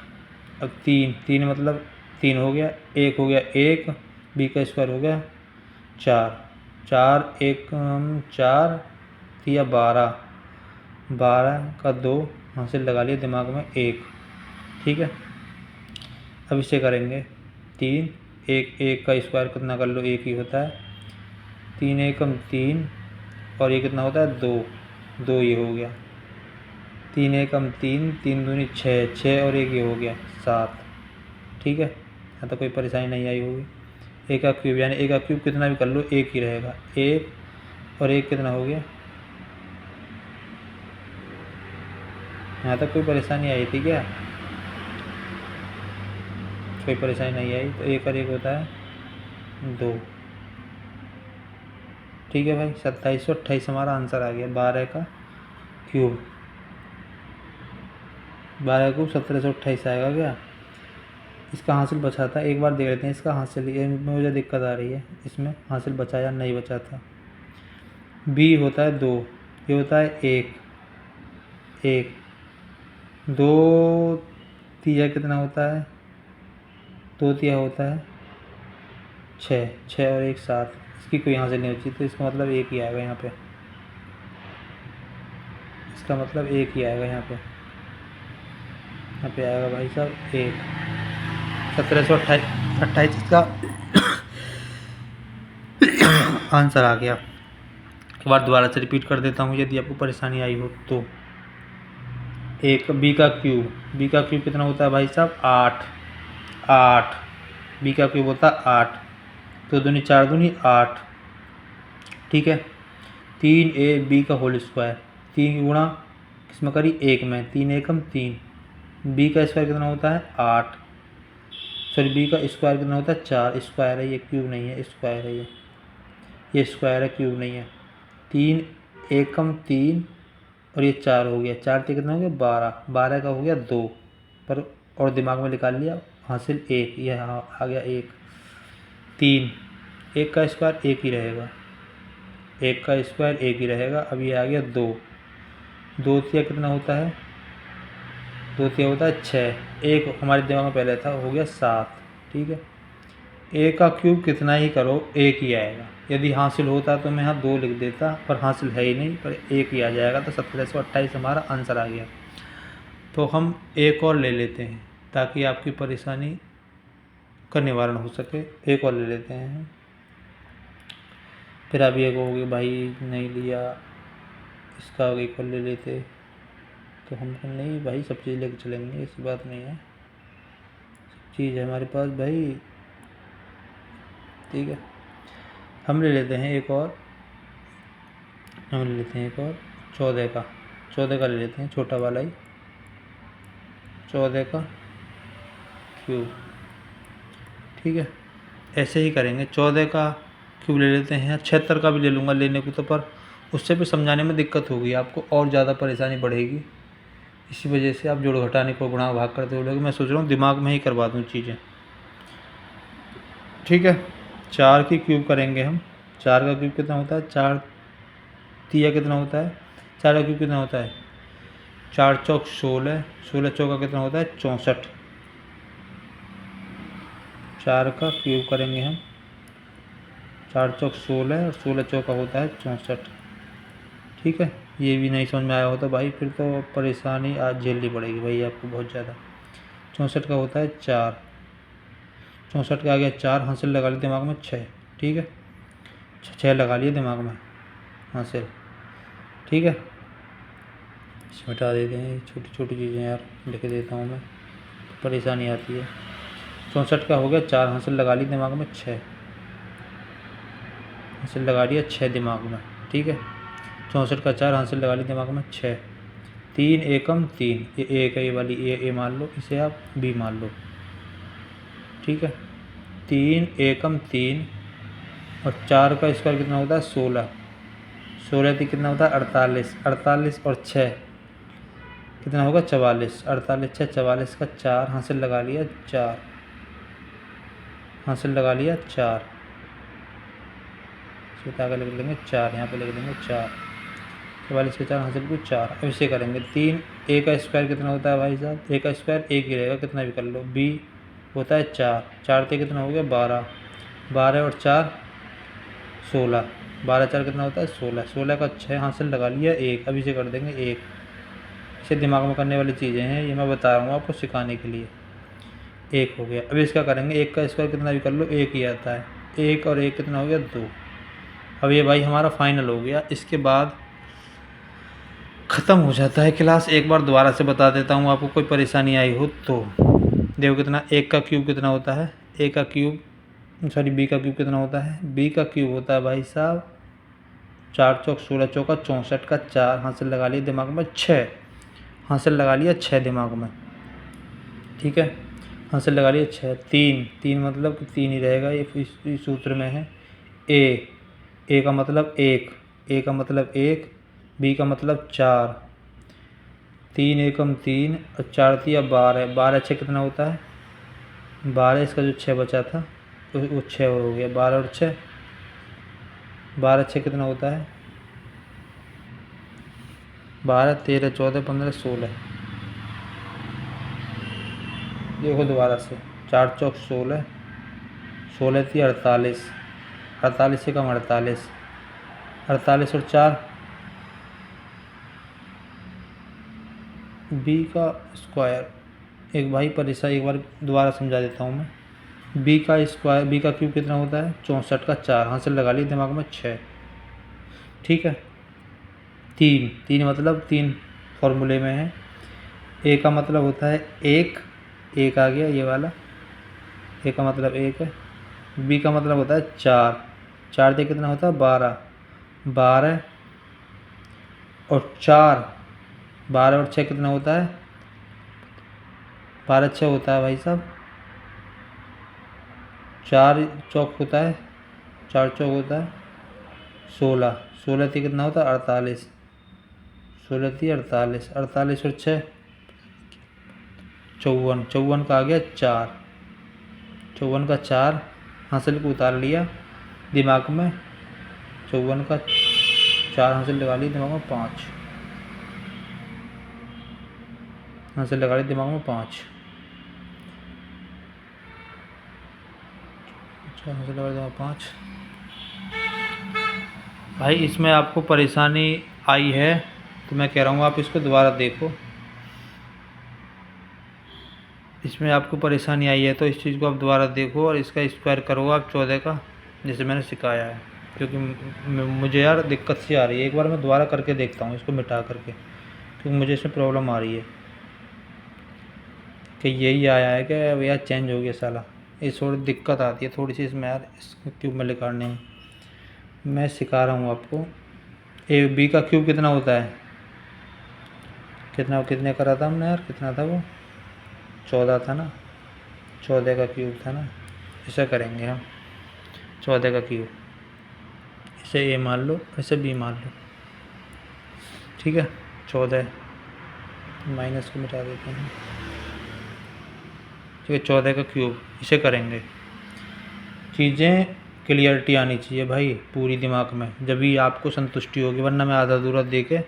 अब 3 मतलब 3 हो गया, 1 हो गया 1, बी का स्क्वायर हो गया 4, 4 1 4 या 12, 12 का 2 यहाँ से लगा लिया दिमाग में 1, ठीक है। अब इसे करेंगे 3, 1 का स्क्वायर कितना कर लो, 1 ही होता है, 3 1 3, और ये कितना होता है 2, 2 ये हो गया, 3 एकम 3, 3 दूनी 6, 6 और 1 ये हो गया 7। ठीक है, यहाँ तो कोई परेशानी नहीं आई होगी। ए का क्यूब यानी ए का क्यूब कितना भी कर लो एक ही रहेगा। 1 और 1 कितना हो गया, यहाँ तक कोई परेशानी आई थी क्या? कोई परेशानी नहीं आई। तो 1 और 1 होता है 2। ठीक है भाई, 2728 हमारा आंसर आ गया। 12 का क्यूब 1728 आएगा क्या? इसका हासिल बचा था, एक बार देख लेते हैं इसका हासिल। ये मुझे दिक्कत आ रही है, इसमें हासिल बचा या नहीं बचा था। बी होता है 2, ये होता है 1, 2 तिया कितना होता है, 2 तिया होता है 6, 6 और 1 7। इसकी कोई हासिल नहीं होती, तो इसका मतलब 1 ही आएगा यहाँ पे। इसका मतलब 1 ही आएगा यहाँ पे आएगा भाई साहब 1। 1728 इसका आंसर आ गया। एक बार दोबारा से रिपीट कर देता हूँ यदि आपको परेशानी आई हो तो। एक बी का क्यूब कितना होता है भाई साहब 8। बी का क्यूब होता है 8, 2 दूनी 4 दूनी 8। ठीक है, 3a बी का होल स्क्वायर, 3 गुणा किसमें करी 1 में, 3 एकम 3। बी का स्क्वायर कितना होता है 8, सॉरी बी का स्क्वायर कितना होता है 4। स्क्वायर है ये, क्यूब नहीं है, स्क्वायर है ये स्क्वायर है, क्यूब नहीं है। 3 एकम 3 और ये 4 हो गया, 4 से कितना हो गया 12, 12 का हो गया 2 पर, और दिमाग में निकाल लिया हासिल 1, यह आ गया 1। 3 1 का स्क्वायर 1 ही रहेगा, 1 का स्क्वायर 1 ही रहेगा। अब ये आ गया 2, 2 तिया कितना होता है, 2 तिया होता है 6, 1 हमारे दिमाग में पहले था, हो गया 7। ठीक है, ए का क्यूब कितना ही करो 1 ही आएगा। यदि हासिल होता तो मैं यहाँ 2 लिख देता, पर हासिल है ही नहीं, पर 1 ही आ जाएगा। तो 1728 हमारा आंसर आ गया। तो हम एक और ले लेते हैं ताकि आपकी परेशानी का निवारण हो सके। एक और ले लेते हैं, फिर आप ये कहोगे भाई नहीं लिया, इसका एक और ले लेते। तो हम नहीं भाई, सब चीज़ लेके चलेंगे, ऐसी बात नहीं है, सब चीज़ है हमारे पास भाई। ठीक है, हम ले लेते हैं एक और, 14 का ले लेते हैं, छोटा वाला ही 14 का क्यूब। ठीक है, ऐसे ही करेंगे। 14 का क्यूब ले लेते हैं, 76 का भी ले लूँगा लेने को, तो पर उससे भी समझाने में दिक्कत होगी आपको और ज़्यादा परेशानी बढ़ेगी। इसी वजह से आप जोड़ घटाने को गुणा भाग करते हो लोग, मैं सोच रहा हूँ दिमाग में ही करवा दूँ चीज़ें। ठीक है, 4 की क्यूब करेंगे हम। 4 का क्यूब कितना होता है, 4 तिया कितना होता है, 4 का क्यूब कितना होता है 4 चौक 16, 16 चौका कितना होता है 64। 4 का क्यूब करेंगे हम, 4 चौक 16 और 16 चौका होता है 64। ठीक है, ये भी नहीं समझ में आया हो तो भाई फिर तो परेशानी आज झेलनी पड़ेगी भाई आपको बहुत ज़्यादा। 64 का होता है 4, 64 का आ गया 4, हासिल लगा लिए दिमाग में 6। ठीक है, 6 लगा लिए दिमाग में हासिल। ठीक है, इसे मिटा देते हैं, छोटी छोटी चीज़ें यार लिख देता हूँ मैं, परेशानी आती है। 64 का हो गया 4, हासिल लगा ली दिमाग में 6, हासिल लगा लिया 6 दिमाग में। ठीक है, 64 का 4, हासिल लगा ली दिमाग में 6। 3 एकम 3, ये एक है, ये वाली ए मान लो, इसे आप बी मान लो। ठीक है, 3 एकम 3 और 4 का स्क्वायर कितना होता है 16, 16 कितना होता है 48, 48 और 6 कितना होगा 44, 48 6 44 का 4, हासिल लगा लिया 4, हासिल लगा लिया 4, आगे लिख लेंगे 4, यहाँ पे लिख देंगे 4, 44 के 4 हासिल को 4। अब इसे करेंगे 3, ए का स्क्वायर कितना होता है भाई साहब, ए का स्क्वायर 1 ही रहेगा, कितना भी कर लो। बी होता है 4, 4 से कितना हो गया 12, 12 और 4 16, 12 4 कितना होता है 16, 16 का 6, हासिल लगा लिया 1। अब इसे कर देंगे 1। इसे दिमाग में करने वाली चीज़ें हैं, ये मैं बता रहा हूँ आपको सिखाने के लिए। 1 हो गया। अब इसका करेंगे, 1 का स्क्वायर कितना भी कर लो 1 ही आता है, 1 और 1 कितना हो गया 2। अब ये भाई हमारा फाइनल हो गया। इसके बाद ख़त्म हो जाता है क्लास। एक बार दोबारा से बता देता हूँ, आपको कोई परेशानी आई हो तो। देखो कितना, एक का क्यूब कितना होता है, ए का क्यूब सॉरी बी का क्यूब कितना होता है, बी का क्यूब होता है भाई साहब 4 चौक 16 चौका 64 का 4, हासिल लगा लिया दिमाग में 6, हासिल लगा लिया 6 दिमाग में, ठीक है, हासिल लगा लिया 6। 3 मतलब कि 3 ही रहेगा, ये इस सूत्र में है। ए का मतलब 1, ए का मतलब 1, बी का मतलब 4, 3 एकम 3 और 4 तिया 12, 12 6 कितना होता है 12, इसका जो 6 बचा था तो वो 6 हो गया, 12 और 6, 12 6 कितना होता है 12 13 14 15 16। देखो दोबारा से, 4 चौक 16, 16 थी 48, 48 से कम 48, 48 और 4 बी का स्क्वायर। एक भाई परेशान, एक बार दोबारा समझा देता हूँ मैं। बी का स्क्वायर, बी का क्यूब कितना होता है 64 का 4, हासिल लगा ली दिमाग में 6, ठीक है। 3 मतलब 3 फॉर्मूले में है। ए का मतलब होता है 1, एक आ गया ये वाला, ए का मतलब 1 है। बी का मतलब होता है 4, 4 से कितना होता है 12, 12 और 4, 12 और 6 कितना होता है 12 6 होता है भाई साहब, 4 चौक होता है, 4 चौक होता है 16, 16 थी कितना होता है 48, 16 थी 48, 48 और 6 54, 54 का आ गया 4, 54 का 4, हासिल को उतार लिया दिमाग में, 54 का 4 हासिल लगा ली दिमाग में 5, हासिल लगा ली दिमाग में 5, हासिल लगा ली दिमाग 5। भाई इसमें आपको परेशानी आई है तो मैं कह रहा हूँ आप इसको दोबारा देखो। इसमें आपको परेशानी आई है तो इस चीज़ को आप दोबारा देखो और इसका स्क्वायर करो आप 14 का, जैसे मैंने सिखाया है, क्योंकि मुझे यार दिक्कत सी आ रही है। एक बार मैं दोबारा करके देखता हूँ इसको मिटा करके, क्योंकि मुझे इसमें प्रॉब्लम आ रही है कि यही आया है कि यार चेंज हो गया साला। ये थोड़ी दिक्कत आती है थोड़ी सी इसमें यार, इस क्यूब में निकालने में। मैं सिखा रहा हूँ आपको। ए बी का क्यूब कितना होता है, कितने करा था हमने यार, कितना था वो 14 था ना, 14 का क्यूब था ना। ऐसा करेंगे हम, 14 का क्यूब, इसे ए मान लो, इसे बी मान लो, ठीक है। 14 माइनस को मिटा देते हैं, ठीक है। 14 का क्यूब इसे करेंगे, चीज़ें क्लियरिटी आनी चाहिए भाई पूरी दिमाग में, जब भी आपको संतुष्टि होगी, वरना मैं आधा अधूरा दे के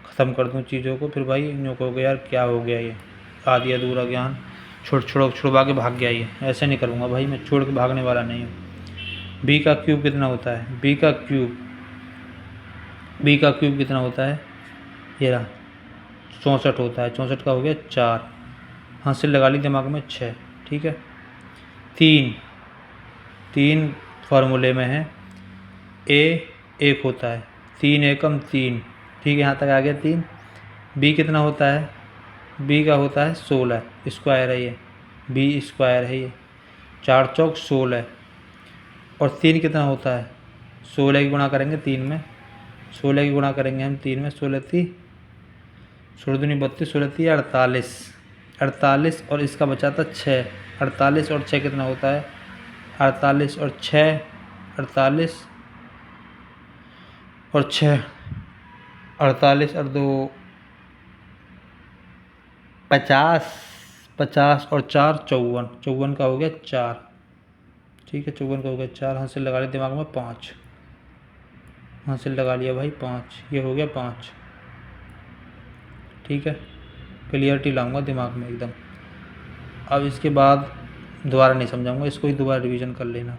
ख़त्म कर दूँ चीज़ों को, फिर भाई यूँ कहोगे यार क्या हो गया ये, आधी अधूरा ज्ञान छुड़वा के भाग गया ये। ऐसे नहीं करूँगा भाई, मैं छोड़ के भागने वाला नहीं हूँ। बी का क्यूब कितना होता है, बी का क्यूब कितना होता है, ये रहा 64 होता है, 64 का हो गया 4, हासिल लगा ली दिमाग में 6, ठीक है। 3 फार्मूले में है, ए 1 होता है, 3 एकम 3, ठीक है, यहाँ तक आ गया 3। बी कितना होता है, बी का होता है 16, स्क्वायर है ये, बी स्क्वायर है ये, 4 चौक 16, और 3 कितना होता है 16 की गुणा करेंगे 3 में, 16 की गुणा करेंगे हम 3 में, 16 थी 16 दूनी 32, 16 थी 48, 48 और इसका बचा था 6, 48 और 6 कितना होता है 48 और 6, 48 और 6, 48 और 2 50, 50 और 4 54, 54 का हो गया 4, ठीक है, 54 का हो गया 4, हासिल लगा लिया दिमाग में 5, हासिल लगा लिया भाई 5, ये हो गया 5, ठीक है। क्लियरिटी लाऊंगा दिमाग में एकदम। अब इसके बाद दोबारा नहीं समझाऊंगा, इसको ही दोबारा रिवीजन कर लेना।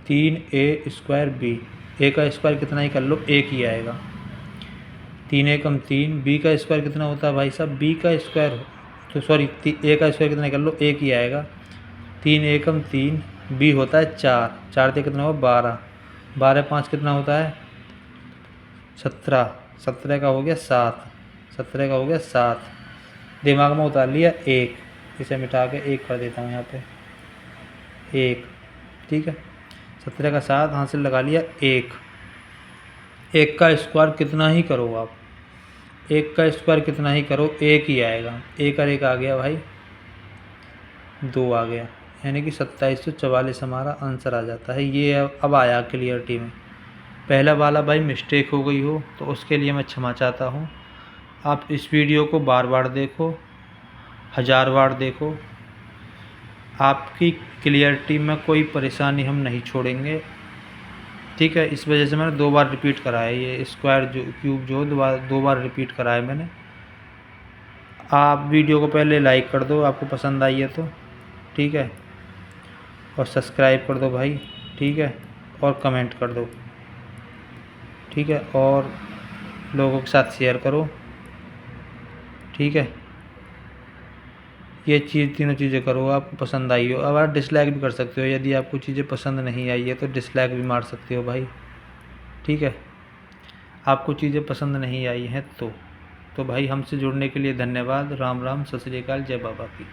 3a स्क्वायर बी, ए का स्क्वायर कितना ही कर लो, 1 ही आएगा, 3 एकम 3। बी का स्क्वायर कितना होता है भाई साहब, बी का स्क्वायर तो सॉरी ए का स्क्वायर कितना कर लो, 1 ही आएगा, 3 एकम 3। बी होता है 4, 4 से कितना होगा 12, 12 5 कितना होता है 17, 17 का हो गया 7, 17 का हो गया 7, दिमाग में उतार लिया 1, इसे मिटा के 1 कर देता हूँ यहाँ पे 1, ठीक है। 17 का 7 हाथ से लगा लिया 1, 1 का स्क्वायर कितना ही करो आप, 1 का स्क्वायर कितना ही करो 1 ही आएगा। 1 और 1 आ गया भाई 2 आ गया, यानी कि 2744 हमारा आंसर आ जाता है। ये अब आया क्लियरिटी में। पहला वाला भाई मिस्टेक हो गई हो तो उसके लिए मैं क्षमा चाहता हूँ। आप इस वीडियो को बार बार देखो, 1000 बार देखो, आपकी क्लियरिटी में कोई परेशानी हम नहीं छोड़ेंगे, ठीक है। इस वजह से मैंने 2 बार रिपीट कराया, ये स्क्वायर जो क्यूब जो 2 बार रिपीट कराया मैंने। आप वीडियो को पहले लाइक कर दो आपको पसंद आई है तो, ठीक है, और सब्सक्राइब कर दो भाई, ठीक है, और कमेंट कर दो, ठीक है, और लोगों के साथ शेयर करो, ठीक है। ये तीनों चीज़ें करो, आपको पसंद आई हो। अब आप डिसलाइक भी कर सकते हो, यदि आपको चीज़ें पसंद नहीं आई है तो डिसलाइक भी मार सकते हो भाई, ठीक है। आपको चीज़ें पसंद नहीं आई हैं तो भाई हमसे जुड़ने के लिए धन्यवाद। राम राम, सत श्री अकाल, जय बाबा की।